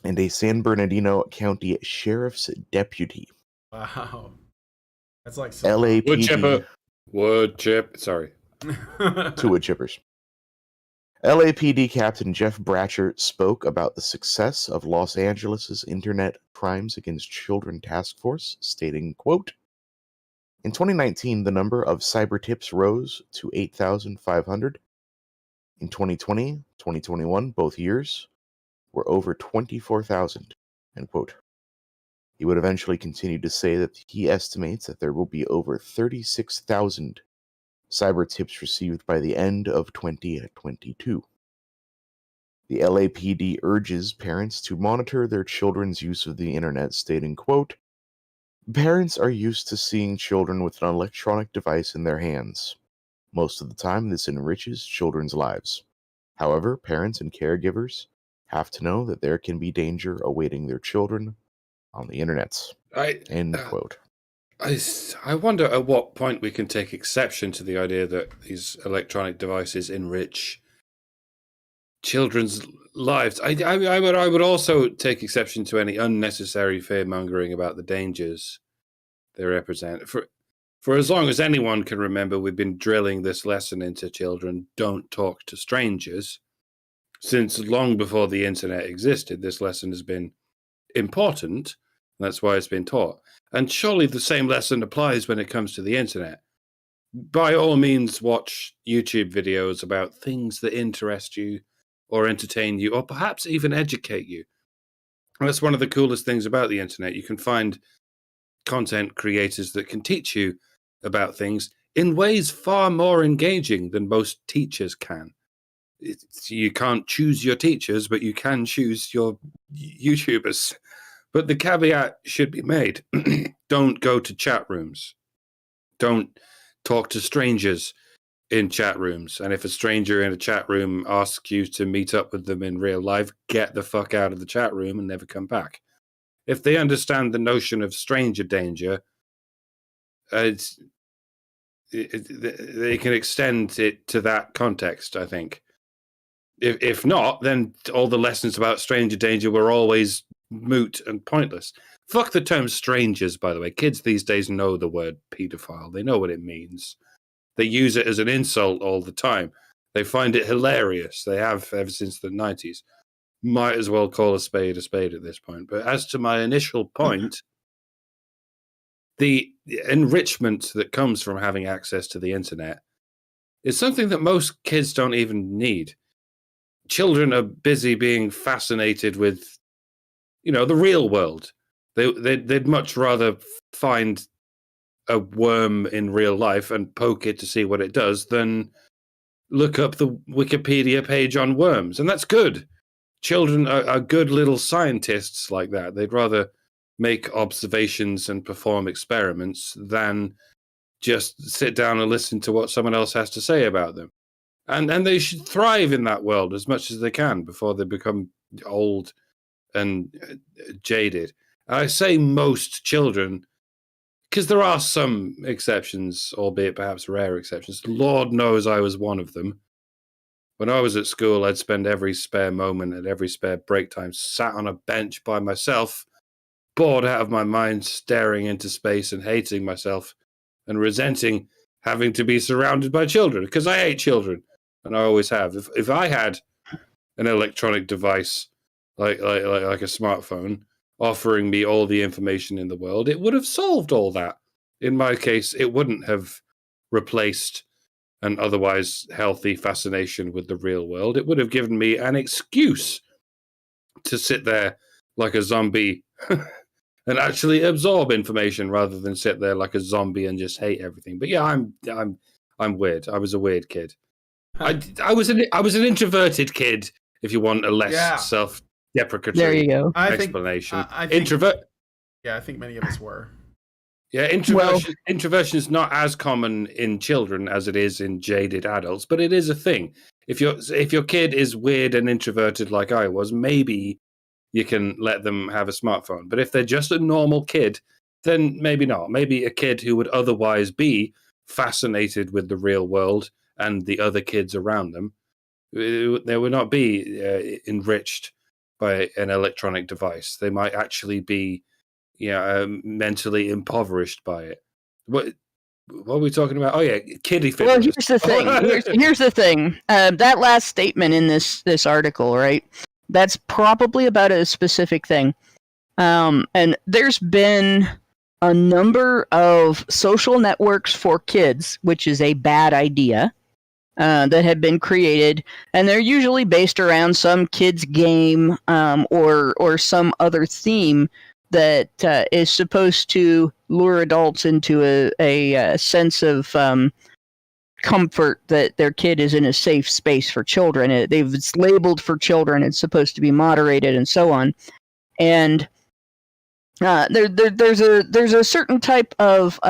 and a San Bernardino County Sheriff's deputy. Wow. That's like some LAPD. Wood chip. Sorry. 2 wood chippers. LAPD Captain Jeff Bratcher spoke about the success of Los Angeles' Internet Crimes Against Children Task Force, stating, quote, "In 2019, the number of cyber tips rose to 8,500. In 2020, 2021, both years, were over 24,000." End quote. He would eventually continue to say that he estimates that there will be over 36,000 cyber tips received by the end of 2022. The LAPD urges parents to monitor their children's use of the internet, stating, quote, "Parents are used to seeing children with an electronic device in their hands. Most of the time, this enriches children's lives. However, parents and caregivers have to know that there can be danger awaiting their children on the internet." End quote. I wonder at what point we can take exception to the idea that these electronic devices enrich children's lives. I would also take exception to any unnecessary fear-mongering about the dangers they represent. For as long as anyone can remember, we've been drilling this lesson into children: don't talk to strangers. Since long before the internet existed, this lesson has been important. That's why it's been taught. And surely the same lesson applies when it comes to the internet. By all means, watch YouTube videos about things that interest you or entertain you or perhaps even educate you. And that's one of the coolest things about the internet. You can find content creators that can teach you about things in ways far more engaging than most teachers can. You can't choose your teachers, but you can choose your YouTubers. But the caveat should be made. Don't go to chat rooms. Don't talk to strangers in chat rooms. And if a stranger in a chat room asks you to meet up with them in real life, get the fuck out of the chat room and never come back. If they understand the notion of stranger danger, they can extend it to that context, I think. If not, then all the lessons about stranger danger were always moot and pointless. Fuck the term strangers, by the way. Kids these days know the word pedophile. They know what it means. They use it as an insult all the time. They find it hilarious. They have ever since the 90s. Might as well call a spade at this point. But as to my initial point, the enrichment that comes from having access to the internet is something that most kids don't even need. Children are busy being fascinated with, the real world. They'd much rather find a worm in real life and poke it to see what it does than look up the Wikipedia page on worms. And that's good. Children are good little scientists like that. They'd rather make observations and perform experiments than just sit down and listen to what someone else has to say about them. And they should thrive in that world as much as they can before they become old and jaded. And I say most children because there are some exceptions, albeit perhaps rare exceptions. Lord knows I was one of them. When I was at school, I'd spend every spare moment and every spare break time sat on a bench by myself, bored out of my mind, staring into space and hating myself and resenting having to be surrounded by children because I hate children. And I always have. If I had an electronic device like a smartphone offering me all the information in the world, it would have solved all that. In my case, it wouldn't have replaced an otherwise healthy fascination with the real world. It would have given me an excuse to sit there like a zombie and actually absorb information rather than sit there like a zombie and just hate everything. But yeah, I'm weird. I was a weird kid. I was an introverted kid. If you want a less self-deprecatory There you go. explanation, I think, introvert. Yeah, I think many of us were. Yeah, introversion is not as common in children as it is in jaded adults, but it is a thing. If your kid is weird and introverted like I was, maybe you can let them have a smartphone. But if they're just a normal kid, then maybe not. Maybe a kid who would otherwise be fascinated with the real world and the other kids around them, they would not be enriched by an electronic device. They might actually be mentally impoverished by it. What are we talking about? Oh yeah, kiddie figures. Well, here's the thing. Here's the thing. That last statement in this article, right? That's probably about a specific thing. And there's been a number of social networks for kids, which is a bad idea, that have been created, and they're usually based around some kids game or some other theme that is supposed to lure adults into a sense of comfort that their kid is in a safe space for children. It's labeled for children. It's supposed to be moderated and so on. And there's a certain type of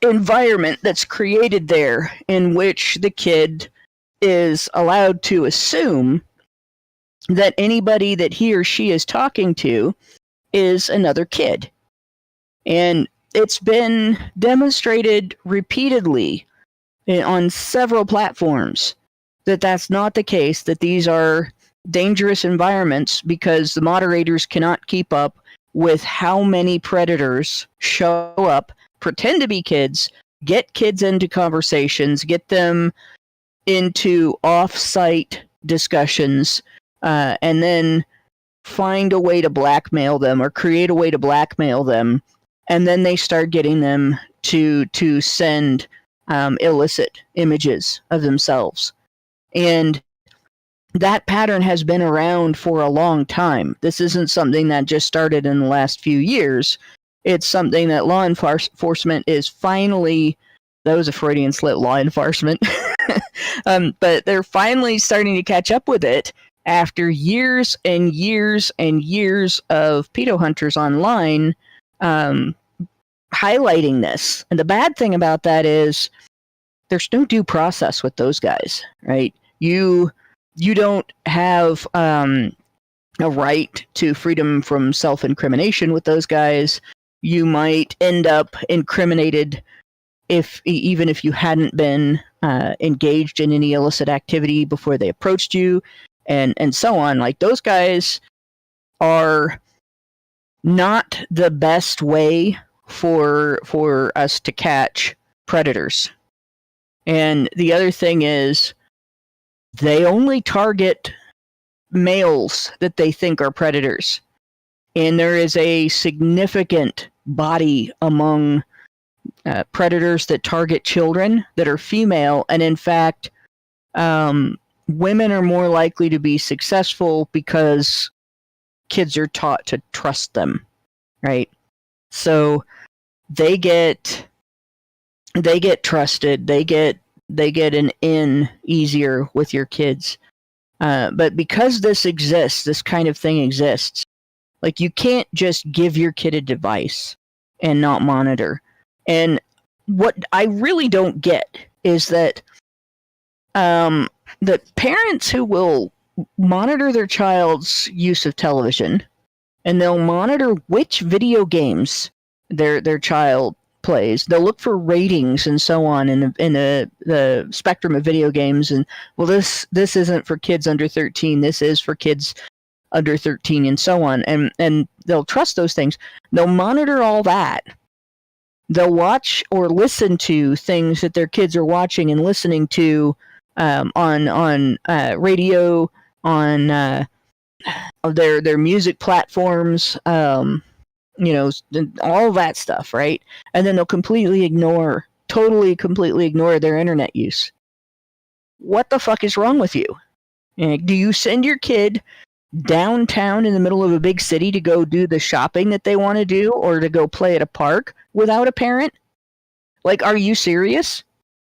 environment that's created there in which the kid is allowed to assume that anybody that he or she is talking to is another kid. And it's been demonstrated repeatedly on several platforms that that's not the case, that these are dangerous environments because the moderators cannot keep up with how many predators show up, pretend to be kids, get kids into conversations, get them into off-site discussions, and then find a way to blackmail them or create a way to blackmail them. And then they start getting them to send illicit images of themselves. And that pattern has been around for a long time. This isn't something that just started in the last few years. It's something that law enforcement is finally, that was a Freudian slip, law enforcement, but they're finally starting to catch up with it after years and years and years of pedo hunters online highlighting this. And the bad thing about that is there's no due process with those guys, right? You don't have a right to freedom from self-incrimination with those guys. You might end up incriminated even if you hadn't been engaged in any illicit activity before they approached you, and so on. Like, those guys are not the best way for us to catch predators. And the other thing is, they only target males that they think are predators. And there is a significant body among predators that target children that are female. And in fact, women are more likely to be successful because kids are taught to trust them, right? So they get trusted. They get an in easier with your kids. But because this exists, this kind of thing exists, like, you can't just give your kid a device and not monitor. And what I really don't get is that the parents who will monitor their child's use of television, and they'll monitor which video games their child plays. They'll look for ratings and so on in the spectrum of video games. And, well, this isn't for kids under 13. This is for kids under 13, and so on. And they'll trust those things. They'll monitor all that. They'll watch or listen to things that their kids are watching and listening to on radio, on their music platforms, all that stuff, right? And then they'll completely ignore their internet use. What the fuck is wrong with you? Do you send your kid downtown in the middle of a big city to go do the shopping that they want to do or to go play at a park without a parent? Like, are you serious?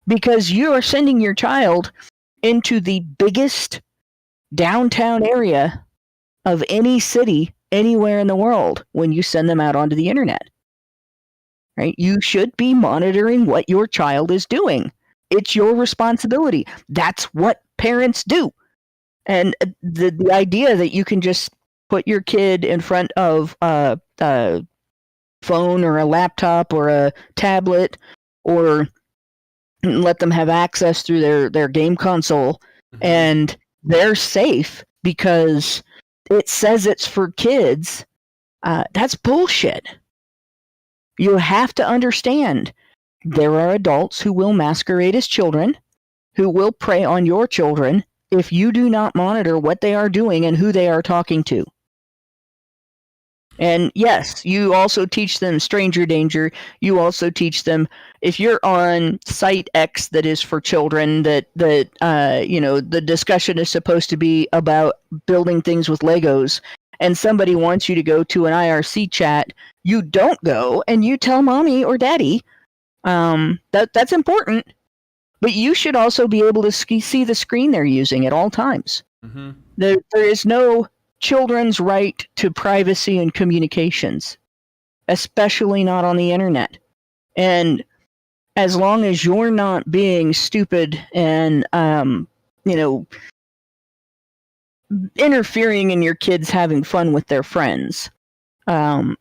Because you are sending your child into the biggest downtown area of any city anywhere in the world when you send them out onto the internet. Right? You should be monitoring what your child is doing. It's your responsibility. That's what parents do. And the idea that you can just put your kid in front of a phone or a laptop or a tablet or let them have access through their game console and they're safe because it says it's for kids, that's bullshit. You have to understand there are adults who will masquerade as children, who will prey on your children if you do not monitor what they are doing and who they are talking to. And yes, you also teach them stranger danger. You also teach them if you're on site X that is for children, that the discussion is supposed to be about building things with Legos, and somebody wants you to go to an IRC chat, you don't go and you tell mommy or daddy. That's important. But you should also be able to see the screen they're using at all times. Mm-hmm. There is no children's right to privacy and communications, especially not on the internet. And as long as you're not being stupid and interfering in your kids having fun with their friends,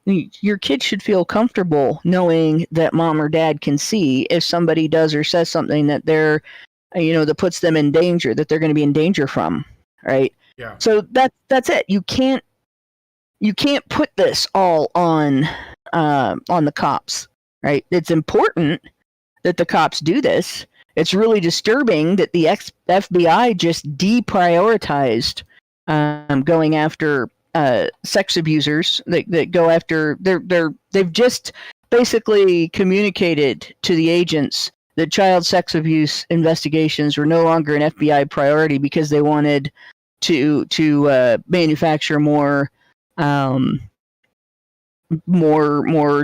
your kid should feel comfortable knowing that mom or dad can see if somebody does or says something that they're that puts them in danger, that they're going to be in danger from, right? Yeah. So that's it. You can't put this all on the cops, right? It's important that the cops do this. It's really disturbing that the FBI just deprioritized going after sex abusers that go after. They've just basically communicated to the agents that child sex abuse investigations were no longer an FBI priority because they wanted to manufacture more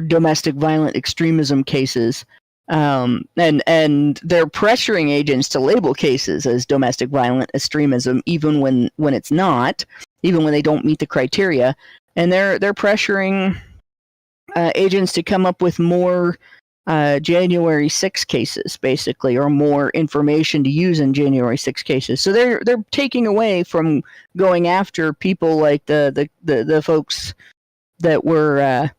domestic violent extremism cases, and they're pressuring agents to label cases as domestic violent extremism even when it's not, even when they don't meet the criteria, and they're pressuring agents to come up with more January 6 cases, basically, or more information to use in January 6 cases. So they're taking away from going after people like the folks that were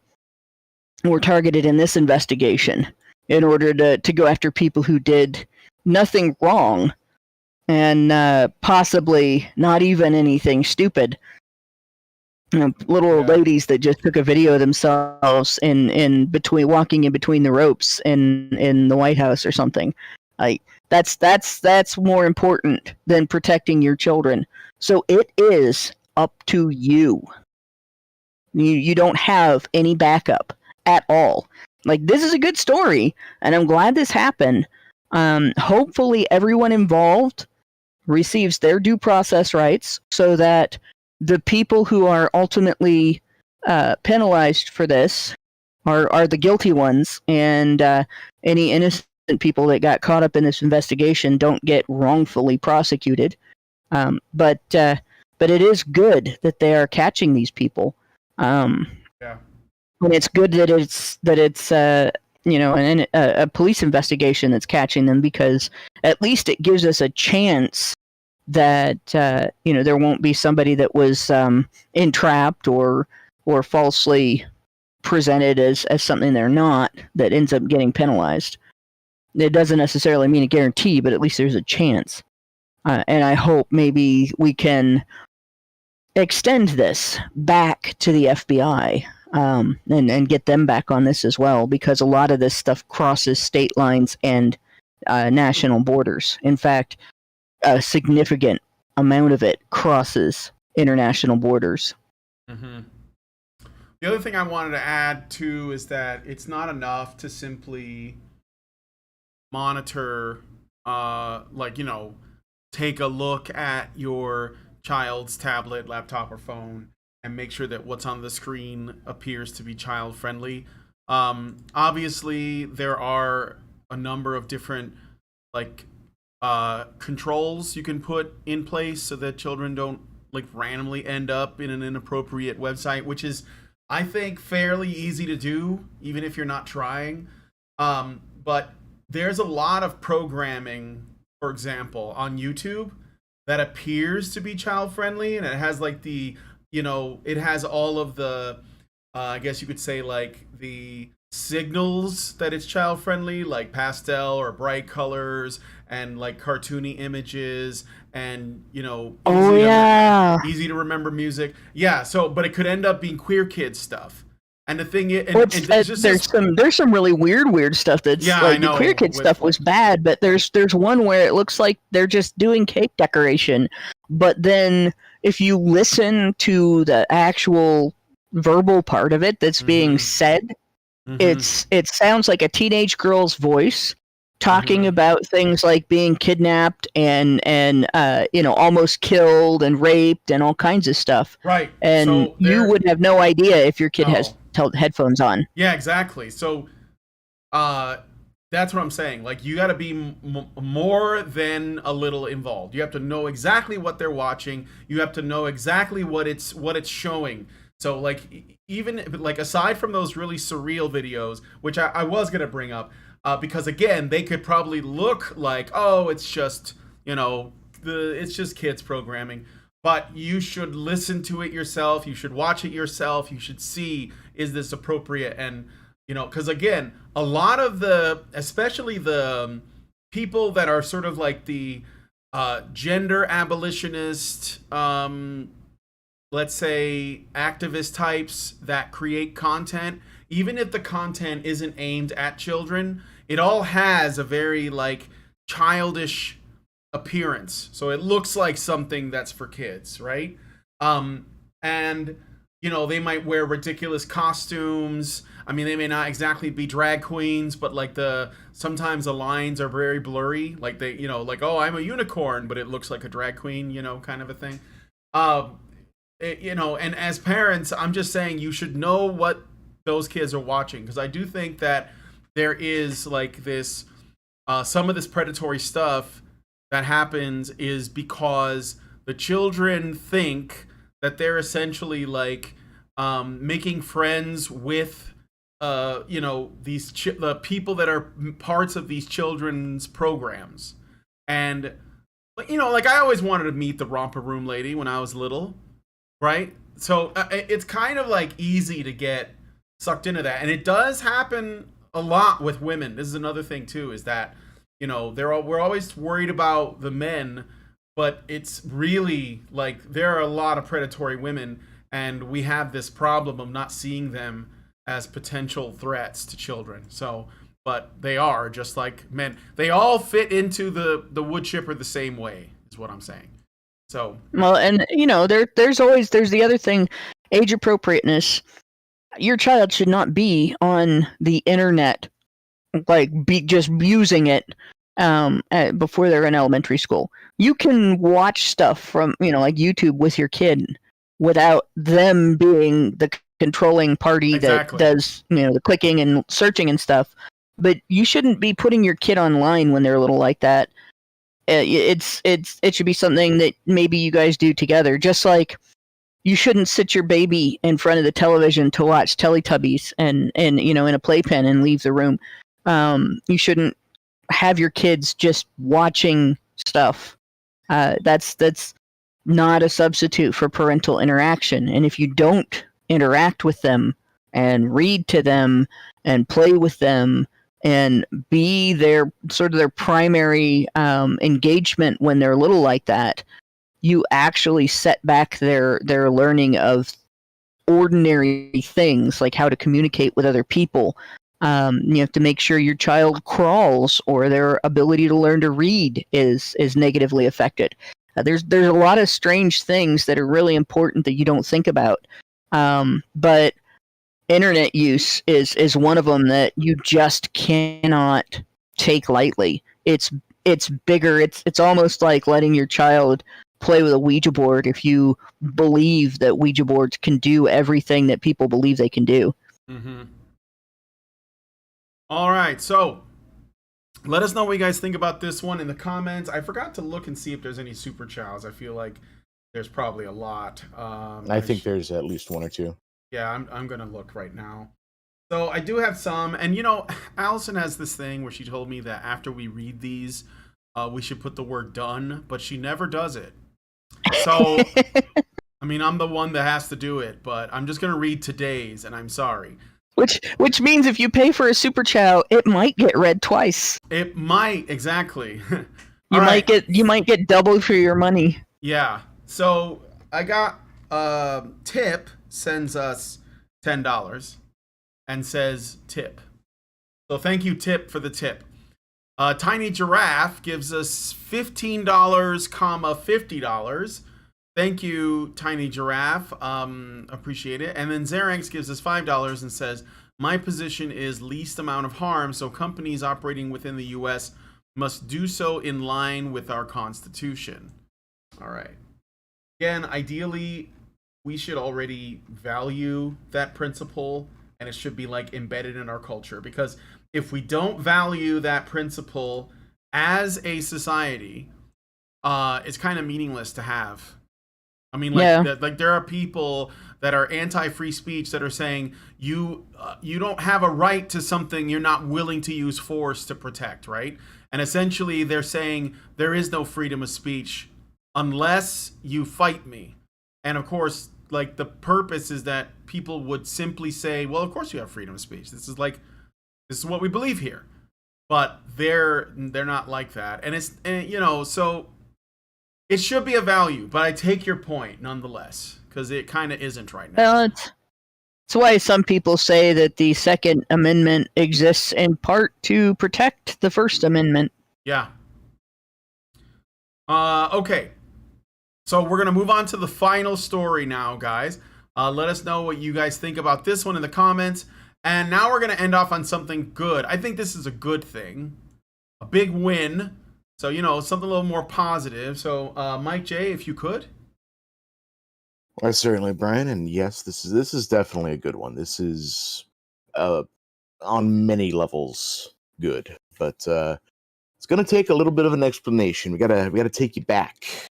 targeted in this investigation in order to go after people who did nothing wrong and possibly not even anything stupid. Little old ladies that just took a video of themselves in between, walking in between the ropes in the White House or something. Like that's more important than protecting your children. So it is up to you. You don't have any backup at all. Like, this is a good story, and I'm glad this happened. Hopefully everyone involved receives their due process rights so that the people who are ultimately penalized for this are the guilty ones, and any innocent people that got caught up in this investigation don't get wrongfully prosecuted. But it is good that they are catching these people. Yeah. And it's good that it's a police investigation that's catching them, because at least it gives us a chance that there won't be somebody that was entrapped or falsely presented as something they're not, that ends up getting penalized. It doesn't necessarily mean a guarantee, but at least there's a chance. And I hope maybe we can extend this back to the FBI and get them back on this as well, because a lot of this stuff crosses state lines and national borders. In fact, a significant amount of it crosses international borders. Mm-hmm. The other thing I wanted to add too is that it's not enough to simply monitor, take a look at your child's tablet, laptop, or phone, and make sure that what's on the screen appears to be child friendly. Obviously, there are a number of different like controls you can put in place so that children don't like randomly end up in an inappropriate website, which is, I think, fairly easy to do, even if you're not trying. But there's a lot of programming, for example, on YouTube that appears to be child friendly, and it has like the, it has all of the, I guess you could say like the signals that it's child friendly, like pastel or bright colors and like cartoony images and easy to remember music. Yeah, so but it could end up being queer kids stuff. And the thing is, there's some really weird stuff that's like the queer kid stuff was bad, but there's one where it looks like they're just doing cake decoration, but then if you listen to the actual verbal part of it that's being said, it sounds like a teenage girl's voice talking about things like being kidnapped and almost killed and raped and all kinds of stuff. Right. And so you would have no idea if your kid has headphones on. Yeah, exactly. So that's what I'm saying. Like, you got to be more than a little involved. You have to know exactly what they're watching. You have to know exactly what it's showing. So like, even like aside from those really surreal videos, which I was gonna bring up, because again, they could probably look like, oh, it's just it's just kids programming. But you should listen to it yourself. You should watch it yourself. You should see, is this appropriate? And because again, a lot of especially the people that are sort of like the gender abolitionist, let's say activist types that create content, even if the content isn't aimed at children, it all has a very like childish appearance. So it looks like something that's for kids, right? And they might wear ridiculous costumes. I mean, they may not exactly be drag queens, but like sometimes the lines are very blurry. Like they, like, oh, I'm a unicorn, but it looks like a drag queen, kind of a thing. And as parents, I'm just saying you should know what those kids are watching, because I do think that there is like this, some of this predatory stuff that happens is because the children think that they're essentially like making friends with the people that are parts of these children's programs. And like I always wanted to meet the romper room lady when I was little. Right? So it's kind of like easy to get sucked into that. And it does happen a lot with women. This is another thing too, is that, we're always worried about the men, but it's really like there are a lot of predatory women, and we have this problem of not seeing them as potential threats to children. So, but they are just like men. They all fit into the wood chipper the same way, is what I'm saying. So well, and there's the other thing, age appropriateness. Your child should not be on the internet, like be just using it before they're in elementary school. You can watch stuff from like YouTube with your kid without them being the controlling party that does the clicking and searching and stuff. But you shouldn't be putting your kid online when they're little like that. It should be something that maybe you guys do together. Just like you shouldn't sit your baby in front of the television to watch Teletubbies and in a playpen and leave the room. You shouldn't have your kids just watching stuff. That's not a substitute for parental interaction. And if you don't interact with them and read to them and play with them and be their primary engagement when they're little like that, you actually set back their learning of ordinary things like how to communicate with other people. You have to make sure your child crawls, or their ability to learn to read is negatively affected. There's a lot of strange things that are really important that you don't think about. But internet use is one of them that you just cannot take lightly. It's bigger. It's almost like letting your child play with a Ouija board if you believe that Ouija boards can do everything that people believe they can do. Mm-hmm. All right, so let us know what you guys think about this one in the comments. I forgot to look and see if there's any super chows. I feel like there's probably a lot. I think there's at least one or two. Yeah, I'm gonna look right now. So I do have some, and Allison has this thing where she told me that after we read these, we should put the word "done," but she never does it. So, I mean, I'm the one that has to do it, but I'm just gonna read today's, and I'm sorry. Which means if you pay for a super chow, it might get read twice. It might, exactly. You might get double for your money. Yeah. So I got Tip sends us $10 and says tip. So thank you, Tip, for the tip. Tiny Giraffe gives us $15, $50. Thank you, Tiny Giraffe. Appreciate it. And then Xeranx gives us $5 and says, my position is least amount of harm, so companies operating within the U.S. must do so in line with our Constitution. All right. Again, ideally, we should already value that principle, and it should be like embedded in our culture. Because if we don't value that principle as a society, it's kind of meaningless to have. I mean, like there are people that are anti-free speech that are saying you don't have a right to something you're not willing to use force to protect, right? And essentially they're saying there is no freedom of speech unless you fight me. And of course, like, the purpose is that people would simply say, well, of course you have freedom of speech. This is what we believe here. But they're not like that. And so it should be a value, but I take your point nonetheless, because it kind of isn't right now. Well, it's why some people say that the Second Amendment exists in part to protect the First Amendment. Yeah. Okay. So we're going to move on to the final story now, guys. Let us know what you guys think about this one in the comments. And now we're going to end off on something good. I think this is a good thing. A big win. So, something a little more positive. So, Mike J, if you could. Well, certainly, Brian. And yes, this is definitely a good one. This is on many levels good. But it's going to take a little bit of an explanation. We gotta take you back.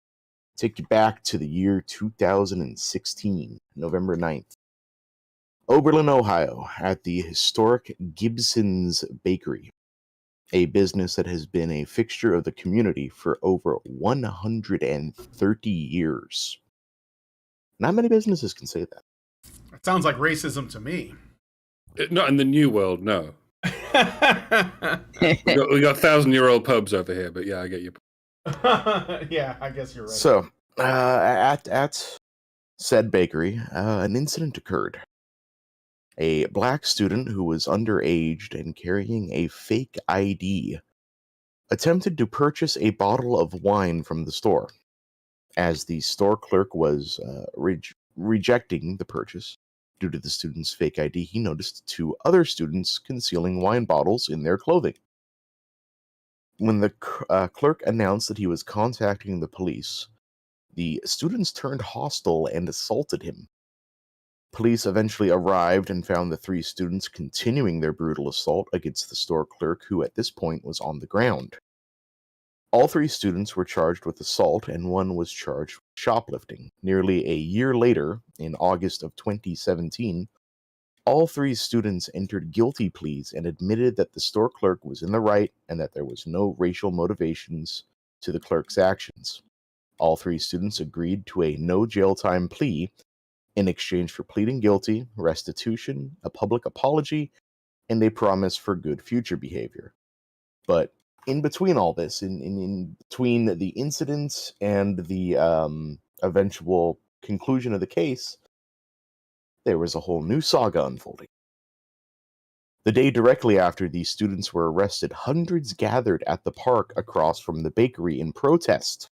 Take you back to the year 2016, November 9th. Oberlin, Ohio, at the historic Gibson's Bakery, a business that has been a fixture of the community for over 130 years. Not many businesses can say that. That sounds like racism to me. Not in the New World, no. we got 1,000-year-old pubs over here, but yeah, I get you. Yeah, I guess you're right. So, at said bakery, an incident occurred. A black student who was underage and carrying a fake ID attempted to purchase a bottle of wine from the store. As the store clerk was rejecting the purchase due to the student's fake ID, he noticed two other students concealing wine bottles in their clothing. When the clerk announced that he was contacting the police, the students turned hostile and assaulted him. Police eventually arrived and found the three students continuing their brutal assault against the store clerk, who at this point was on the ground. All three students were charged with assault, and one was charged with shoplifting. Nearly a year later, in August of 2017, all three students entered guilty pleas and admitted that the store clerk was in the right and that there was no racial motivations to the clerk's actions. All three students agreed to a no jail time plea in exchange for pleading guilty, restitution, a public apology, and a promise for good future behavior. But in between all this, in between the incidents and the eventual conclusion of the case, there was a whole new saga unfolding. The day directly after these students were arrested, hundreds gathered at the park across from the bakery in protest.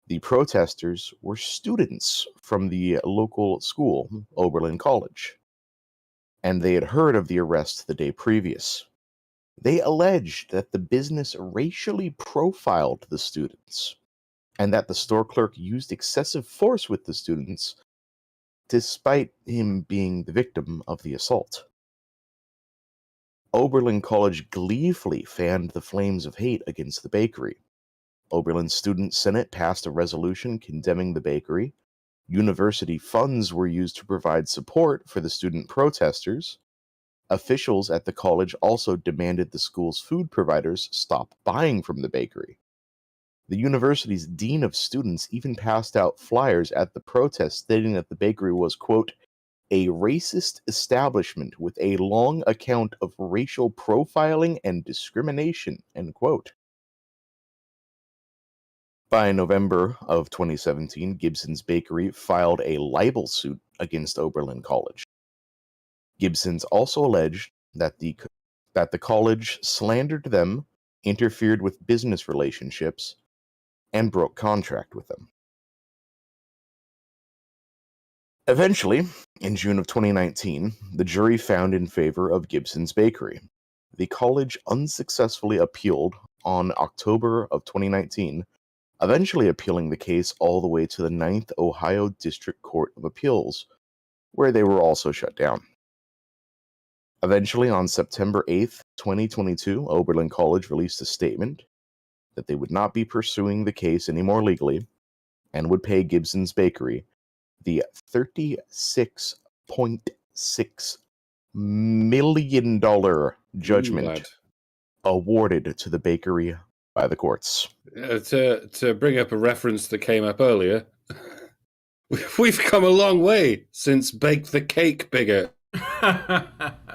The protesters were students from the local school, Oberlin College, and they had heard of the arrest the day previous. They alleged that the business racially profiled the students, and that the store clerk used excessive force with the students, despite him being the victim of the assault. Oberlin College gleefully fanned the flames of hate against the bakery. Oberlin Student Senate passed a resolution condemning the bakery. University funds were used to provide support for the student protesters. Officials at the college also demanded the school's food providers stop buying from the bakery. The university's dean of students even passed out flyers at the protest stating that the bakery was, quote, a racist establishment with a long account of racial profiling and discrimination, end quote. By November of 2017, Gibson's Bakery filed a libel suit against Oberlin College. Gibson's also alleged that the college slandered them, interfered with business relationships, and broke contract with them. Eventually, in June of 2019, the jury found in favor of Gibson's Bakery. The college unsuccessfully appealed on October of 2019, eventually appealing the case all the way to the 9th Ohio District Court of Appeals, where they were also shut down. Eventually, on September 8th, 2022, Oberlin College released a statement that they would not be pursuing the case anymore legally and would pay Gibson's Bakery the $36.6 million judgment awarded to the bakery by the courts. To bring up a reference that came up earlier, we've come a long way since Bake the Cake Bigger.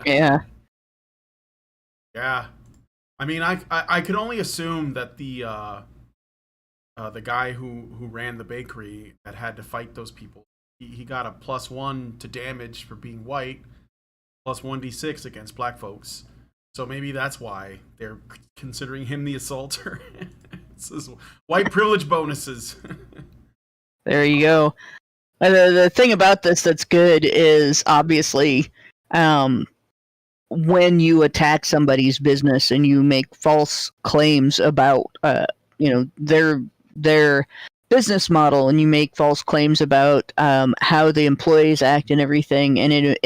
Yeah. Yeah. I mean, I could only assume that the guy who ran the bakery that had to fight those people, he got a +1 to damage for being white, plus 1d6 against black folks. So maybe that's why they're considering him the assaulter. This is white privilege bonuses. There you go. The thing about this that's good is obviously when you attack somebody's business and you make false claims about their business model, and you make false claims about how the employees act and everything, and it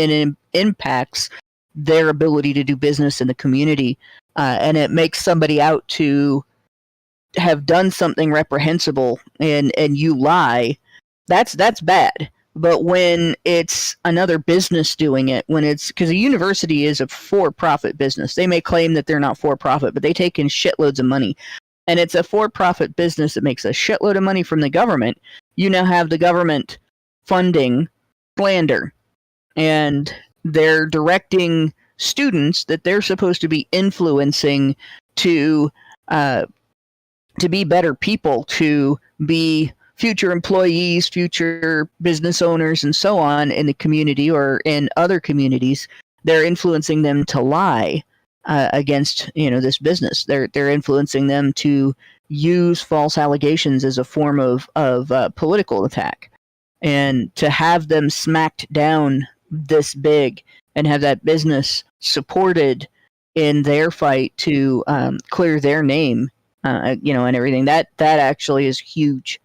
impacts their ability to do business in the community, and it makes somebody out to have done something reprehensible, and you lie, that's bad. But when it's another business doing it, when it's because a university is a for-profit business, they may claim that they're not for-profit, but they take in shitloads of money, and it's a for-profit business that makes a shitload of money from the government. You now have the government funding slander, and they're directing students that they're supposed to be influencing to be better people, to be future employees, future business owners, and so on in the community or in other communities. They're influencing them to lie against this business. They're influencing them to use false allegations as a form of political attack, and to have them smacked down this big and have that business supported in their fight to clear their name, and everything. That actually is huge,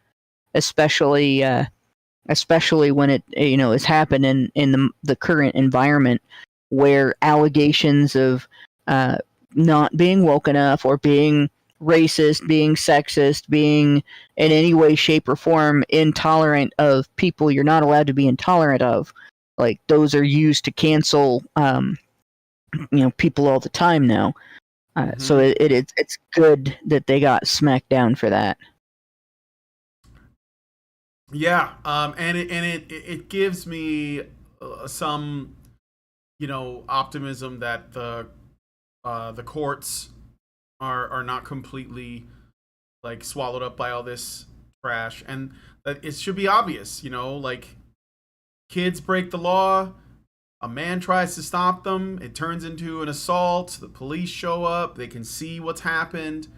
especially when it has happened in the current environment, where allegations of not being woke enough, or being racist, being sexist, being in any way, shape, or form intolerant of people you're not allowed to be intolerant of, like those are used to cancel people all the time now. So it's good that they got smacked down for that. Yeah, and it gives me some optimism that the courts are not completely like swallowed up by all this trash, and that it should be obvious. Like, kids break the law, a man tries to stop them, it turns into an assault, the police show up, they can see what's happened.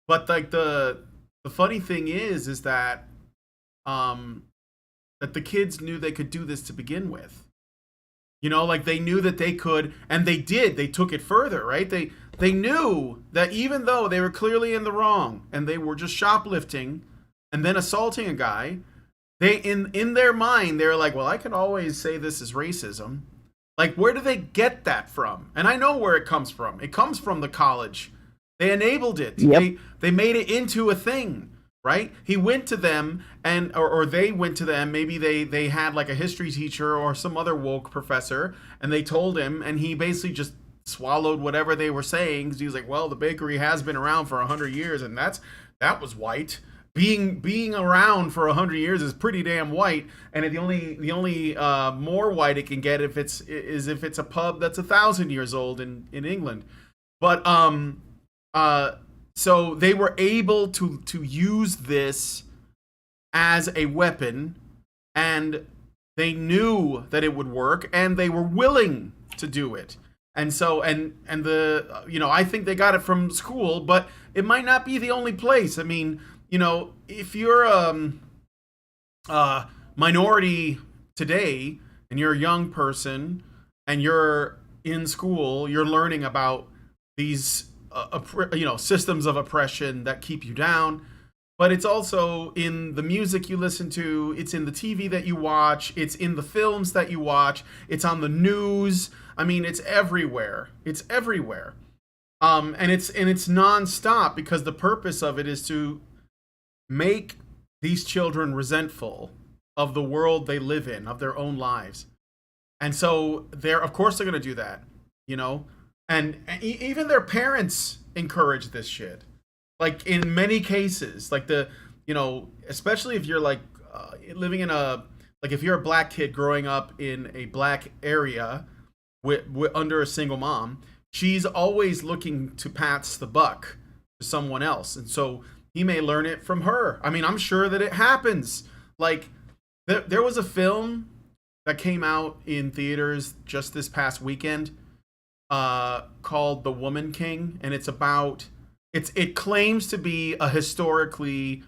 But like the funny thing is that that the kids knew they could do this to begin with. Like they knew that they could, and they did. They took it further, right? They knew that even though they were clearly in the wrong and they were just shoplifting, and then assaulting a guy, they in their mind they're like, well, I can always say this is racism. Like, where do they get that from? And I know where it comes from. It comes from the college. They enabled it. Yep. They made it into a thing, right? He went to them, and or they went to them. Maybe they had like a history teacher or some other woke professor, and they told him, and he basically just swallowed whatever they were saying, because he was like, well, the bakery has been around for 100 years, and that was white. Being around for 100 years is pretty damn white, and the only more white it can get if it's a pub that's 1,000 years old in England. But so they were able to use this as a weapon, and they knew that it would work, and they were willing to do it. And so and the I think they got it from school, but it might not be the only place. I mean, if you're a minority today and you're a young person and you're in school, you're learning about these systems of oppression that keep you down. But it's also in the music you listen to, it's in the TV that you watch, it's in the films that you watch, it's on the news. I mean, it's everywhere. It's everywhere. And it's nonstop, because the purpose of it is to make these children resentful of the world they live in, of their own lives. And so of course they're going to do that, and even their parents encourage this shit. Like, in many cases, like especially if you're like living in if you're a black kid growing up in a black area with under a single mom, she's always looking to pass the buck to someone else. And so he may learn it from her. I mean, I'm sure that it happens. Like, there was a film that came out in theaters just this past weekend called The Woman King, and it claims to be a historically,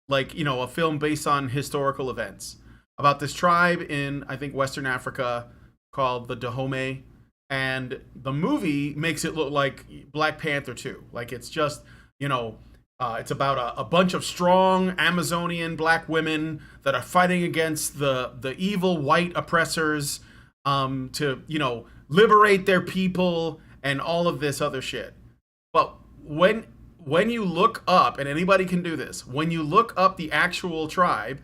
a film based on historical events about this tribe in, I think, Western Africa called the Dahomey, and the movie makes it look like Black Panther 2. Like, it's just, it's about a bunch of strong Amazonian black women that are fighting against the evil white oppressors to, liberate their people and all of this other shit. But when you look up, and anybody can do this, when you look up the actual tribe,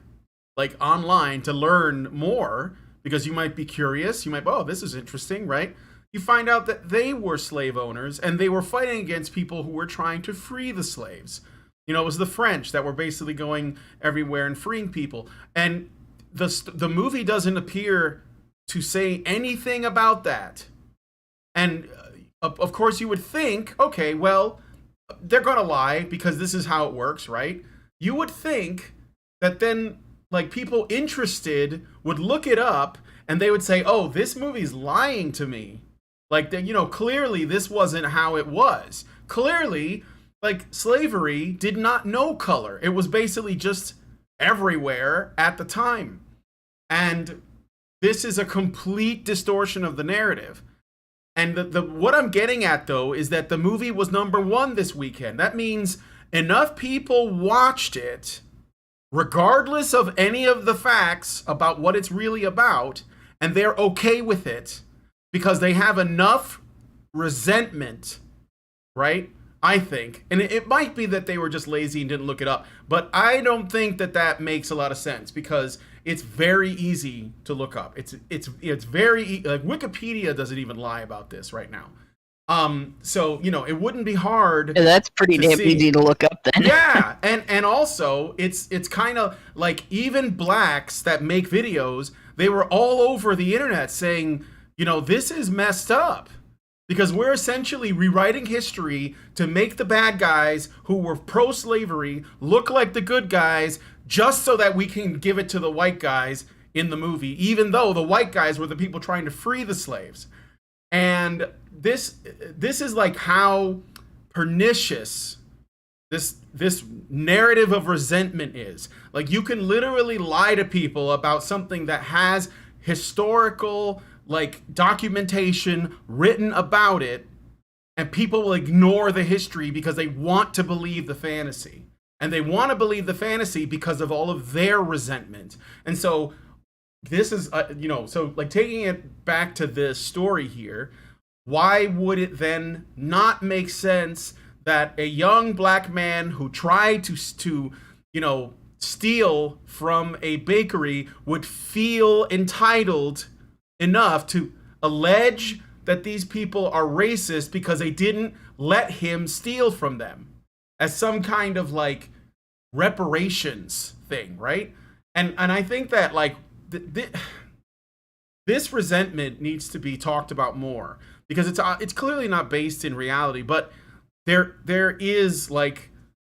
like online, to learn more, because you might be curious, you might, oh, this is interesting, right? You find out that they were slave owners, and they were fighting against people who were trying to free the slaves. It was the French that were basically going everywhere and freeing people. And the movie doesn't appear to say anything about that. And of course you would think, okay, well, they're going to lie because this is how it works, right? You would think that then, like, people interested would look it up and they would say, oh, this movie's lying to me. Like, clearly this wasn't how it was. Clearly, like, slavery did not know color. It was basically just everywhere at the time. And this is a complete distortion of the narrative. And what I'm getting at, though, is that the movie was #1 this weekend. That means enough people watched it, regardless of any of the facts about what it's really about, and they're okay with it because they have enough resentment, right? I think. And it might be that they were just lazy and didn't look it up, but I don't think that makes a lot of sense, because it's very easy to look up. It's very like, Wikipedia doesn't even lie about this right now. So it wouldn't be hard. Yeah, that's pretty damn easy to look up then. Yeah, and also it's kind of like, even blacks that make videos, they were all over the internet saying, this is messed up. Because we're essentially rewriting history to make the bad guys who were pro-slavery look like the good guys, just so that we can give it to the white guys in the movie, even though the white guys were the people trying to free the slaves. And this is like how pernicious this narrative of resentment is. Like, you can literally lie to people about something that has historical, like, documentation written about it, and people will ignore the history because they want to believe the fantasy. and they want to believe the fantasy because of all of their resentment. And so this is so like taking it back to this story here, why would it then not make sense that a young black man who tried to steal from a bakery would feel entitled enough to allege that these people are racist because they didn't let him steal from them as some kind of like reparations thing, right? And I think that like this resentment needs to be talked about more, because it's clearly not based in reality, but there is like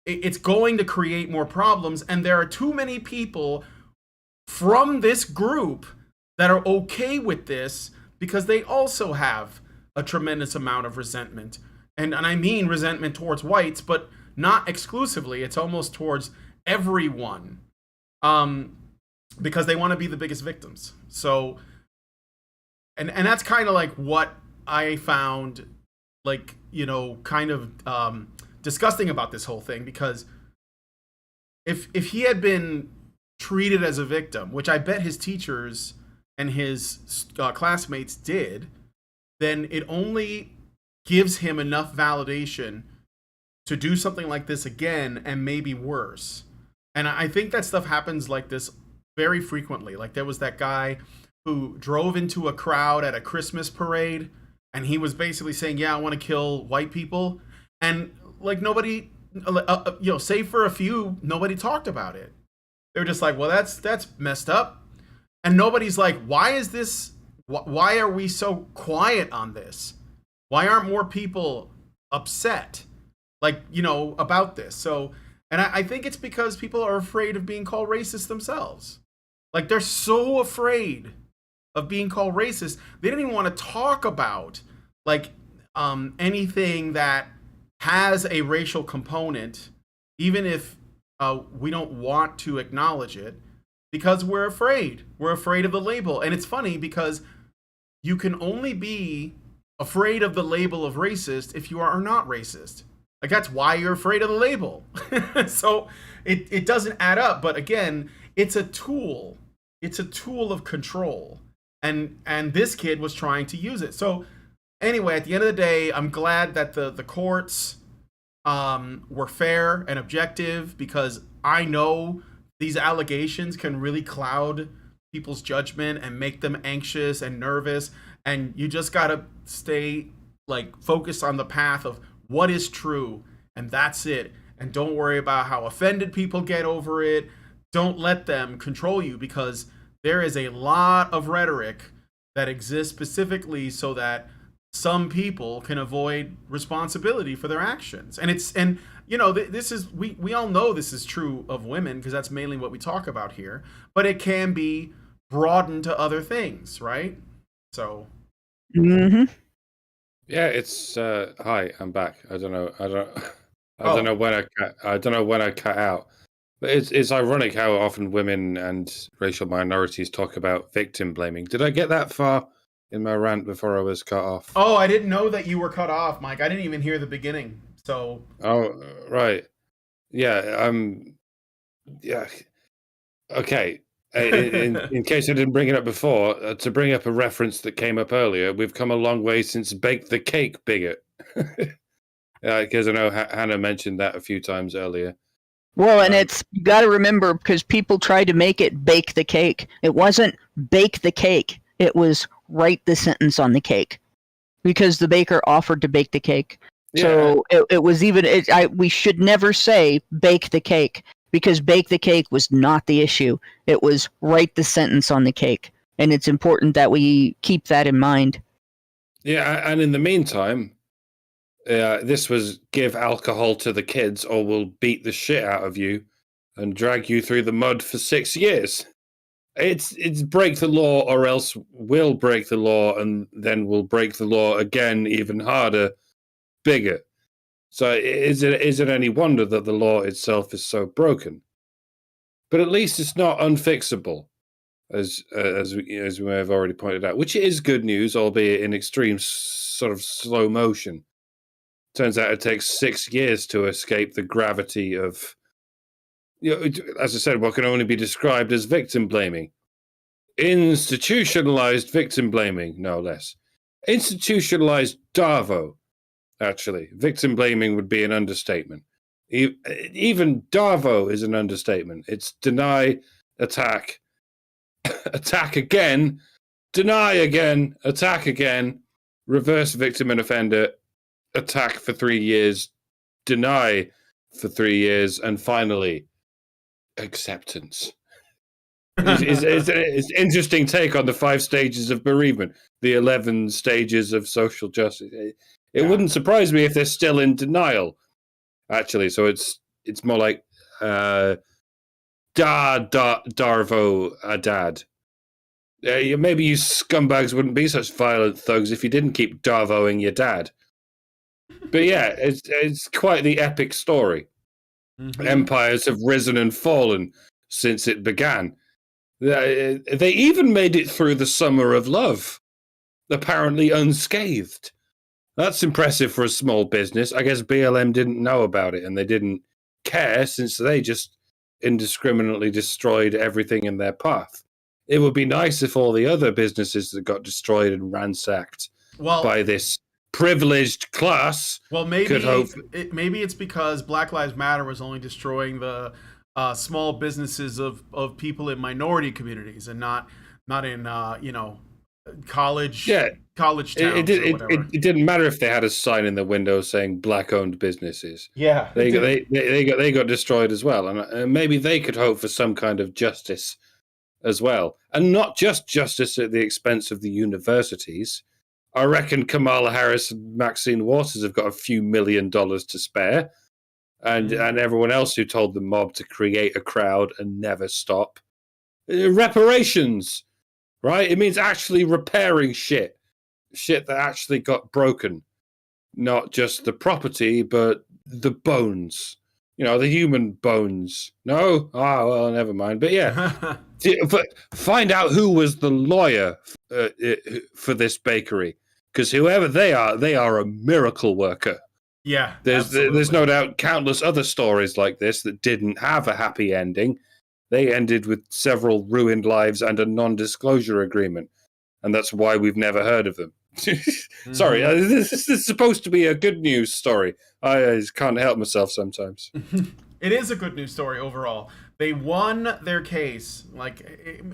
it's going to create more problems, and there are too many people from this group that are okay with this because they also have a tremendous amount of resentment. And I mean resentment towards whites, but not exclusively. It's almost towards everyone, because they want to be the biggest victims. So, and that's kind of like what I found, like, kind of disgusting about this whole thing, because if he had been treated as a victim, which I bet his teachers and his classmates did, then it only gives him enough validation to do something like this again, and maybe worse. And I think that stuff happens like this very frequently. Like there was that guy who drove into a crowd at a Christmas parade, and he was basically saying, yeah, I want to kill white people. And like nobody, save for a few, nobody talked about it. They were just like, well, that's messed up. And nobody's like, why is this, why are we so quiet on this? Why aren't more people upset, like, about this? So, and I think it's because people are afraid of being called racist themselves. Like they're so afraid of being called racist, they didn't even want to talk about like anything that has a racial component, even if we don't want to acknowledge it, because we're afraid. We're afraid of the label. And it's funny because you can only be afraid of the label of racist if you are not racist. Like that's why you're afraid of the label. So it doesn't add up. But again, it's a tool. It's a tool of control. And this kid was trying to use it. So anyway, at the end of the day, I'm glad that the courts were fair and objective, because I know these allegations can really cloud people's judgment and make them anxious and nervous. And you just got to stay like focused on the path of what is true, and that's it. And don't worry about how offended people get over it. Don't let them control you, because there is a lot of rhetoric that exists specifically so that some people can avoid responsibility for their actions. And this is, we all know this is true of women, because that's mainly what we talk about here, but it can be broadened to other things, right? So Mm-hmm. Yeah, it's hi, I'm back. I don't know when I cut out. But it's ironic how often women and racial minorities talk about victim blaming. Did I get that far in my rant before I was cut off? Oh, I didn't know that you were cut off, Mike. I didn't even hear the beginning. So Oh, right. Yeah, yeah. Okay. In case I didn't bring it up before, to bring up a reference that came up earlier, we've come a long way since Bake the Cake bigot. Because I know Hannah mentioned that a few times earlier. Well, and you got to remember, because people tried to make it bake the cake. It wasn't bake the cake. It was write the sentence on the cake, because the baker offered to bake the cake. Yeah. So it was even, we should never say bake the cake, because bake the cake was not the issue. It was write the sentence on the cake. And it's important that we keep that in mind. Yeah, and in the meantime, this was give alcohol to the kids or we'll beat the shit out of you and drag you through the mud for 6 years. It's break the law or else we'll break the law, and then we'll break the law again even harder, bigger. So is it any wonder that the law itself is so broken? But at least it's not unfixable, as we may have already pointed out, which is good news, albeit in extreme sort of slow motion. Turns out it takes 6 years to escape the gravity of as I said, what can only be described as victim blaming. Institutionalized victim blaming, no less. Institutionalized Darvo, actually. Victim blaming would be an understatement. Even Darvo is an understatement. It's deny, attack, attack again, deny again, attack again, reverse victim and offender, attack for 3 years, deny for 3 years, and finally, acceptance. It's an interesting take on the 5 stages of bereavement, the 11 stages of social justice. It wouldn't surprise me if they're still in denial, actually. So it's more like Darvo Adad. Maybe you scumbags wouldn't be such violent thugs if you didn't keep Darvoing your dad. But yeah, it's quite the epic story. Mm-hmm. Empires have risen and fallen since it began. They even made it through the Summer of Love, apparently unscathed. That's impressive for a small business. I guess BLM didn't know about it and they didn't care since they just indiscriminately destroyed everything in their path. It would be nice if all the other businesses that got destroyed and ransacked by this privileged class could hope. Maybe it's because Black Lives Matter was only destroying the small businesses of people in minority communities and not in college towns or whatever. It didn't matter if they had a sign in the window saying black-owned businesses. Yeah, they got destroyed as well, and maybe they could hope for some kind of justice as well, and not just justice at the expense of the universities. I reckon Kamala Harris and Maxine Waters have got a few $1 million to spare. And everyone else who told the mob to create a crowd and never stop. Reparations, right? It means actually repairing shit that actually got broken. Not just the property, but the bones. The human bones. No? Ah, well, never mind. But yeah, find out who was the lawyer for this bakery. Because whoever they are a miracle worker. Yeah, there's no doubt countless other stories like this that didn't have a happy ending. They ended with several ruined lives and a non-disclosure agreement, and that's why we've never heard of them. Sorry, this is supposed to be a good news story. I just can't help myself sometimes. It is a good news story overall. They won their case. Like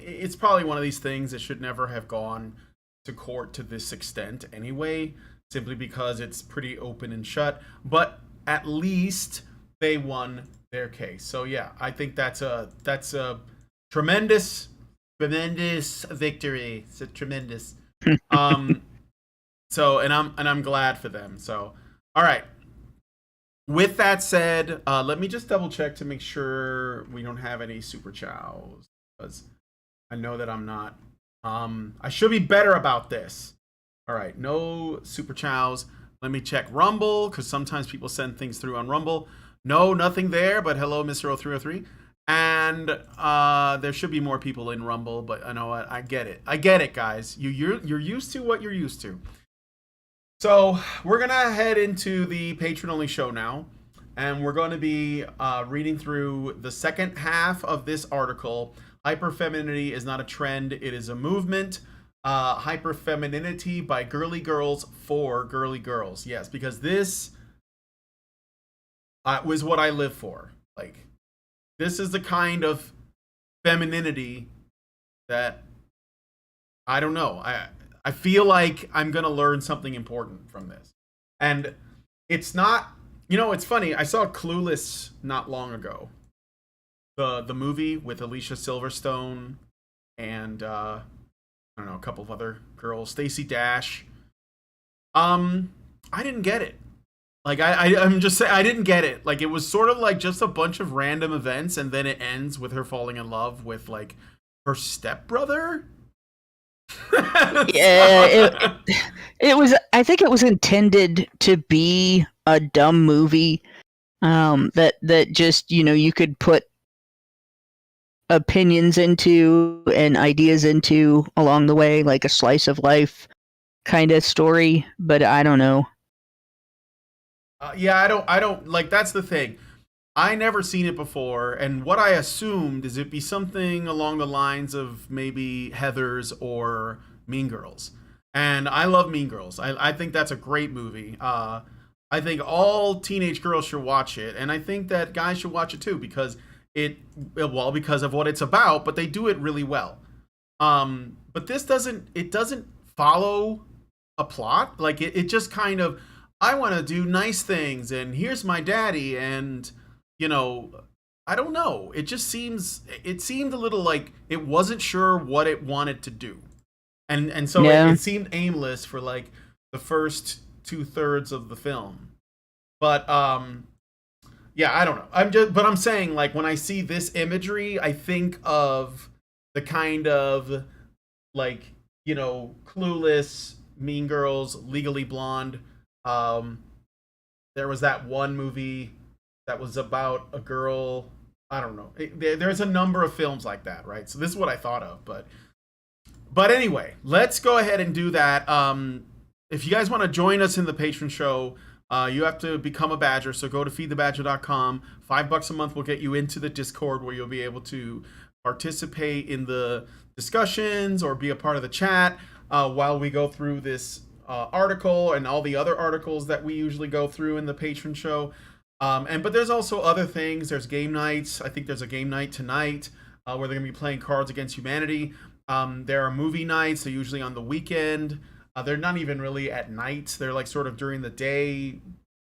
it's probably one of these things that should never have gone to court to this extent anyway. Simply because it's pretty open and shut, but at least they won their case. So yeah, I think that's a tremendous victory. It's a tremendous. So and I'm glad for them. So all right. With that said, let me just double check to make sure we don't have any super chows, because I know that I'm not. I should be better about this. All right, no super chows. Let me check Rumble, because sometimes people send things through on Rumble. No, nothing there, but hello, Mr. 0303. And there should be more people in Rumble, but I know what, I get it, guys. You're used to what you're used to. So we're gonna head into the patron-only show now, and we're going to be reading through the second half of this article. Hyperfemininity is not a trend; it is a movement. Hyperfemininity by girly girls for girly girls. Yes, because this was what I live for. Like, this is the kind of femininity that I don't know. I feel like I'm gonna learn something important from this, and it's not. It's funny. I saw Clueless not long ago. The movie with Alicia Silverstone and I don't know, a couple of other girls, Stacey Dash. I didn't get it. Like I'm just saying, I didn't get it. Like, it was sort of like just a bunch of random events, and then it ends with her falling in love with like her stepbrother. Yeah, it was. I think it was intended to be a dumb movie. That just you could put opinions into and ideas into along the way, like a slice of life kind of story, but I don't know. Yeah, I don't like, that's the thing. I never seen it before, and what I assumed is it'd be something along the lines of maybe Heathers or Mean Girls. And I love Mean Girls. I think that's a great movie. I think all teenage girls should watch it, and I think that guys should watch it too because because of what it's about, but they do it really well. But this doesn't follow a plot. Like it just kind of, I want to do nice things, and here's my daddy, and I don't know. It seemed a little like it wasn't sure what it wanted to do. And so it seemed aimless for like the first 2/3 of the film. But yeah, I don't know. I'm saying, like, when I see this imagery, I think of the kind of like, Clueless, Mean Girls, Legally Blonde. There was that one movie that was about a girl. I don't know. There's a number of films like that, right? So this is what I thought of, But anyway, let's go ahead and do that. If you guys want to join us in the patron show, you have to become a badger. So go to feedthebadger.com. $5 a month will get you into the Discord, where you'll be able to participate in the discussions or be a part of the chat while we go through this article and all the other articles that we usually go through in the patron show. But there's also other things. There's game nights. I think there's a game night tonight where they're going to be playing Cards Against Humanity. There are movie nights. They're usually on the weekend. They're not even really at night. They're like sort of during the day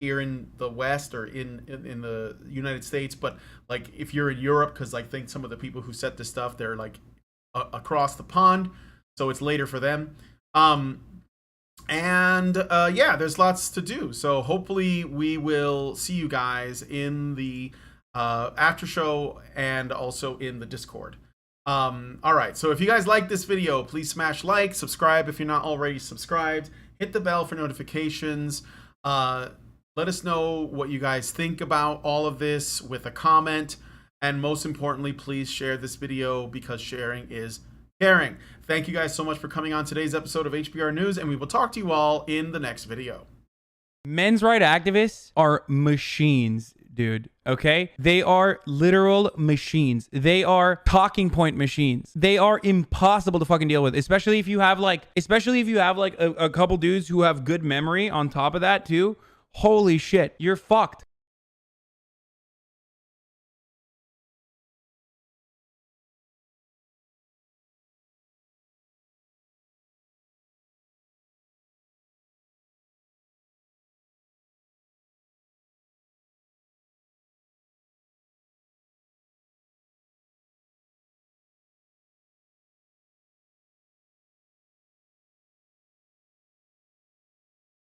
here in the West or in the United States. But like if you're in Europe, because I think some of the people who set this stuff, they're like across the pond, so it's later for them. Yeah, there's lots to do. So hopefully we will see you guys in the after show and also in the Discord. All right, so if you guys like this video, please smash like, subscribe if you're not already subscribed, hit the bell for notifications. Let us know what you guys think about all of this with a comment, and most importantly, please share this video because sharing is caring. Thank you guys so much for coming on today's episode of HBR News, and we will talk to you all in the next video. Men's rights activists are machines, dude. Okay? They are literal machines. They are talking point machines. They are impossible to fucking deal with, especially if you have like a couple dudes who have good memory on top of that too. Holy shit, you're fucked.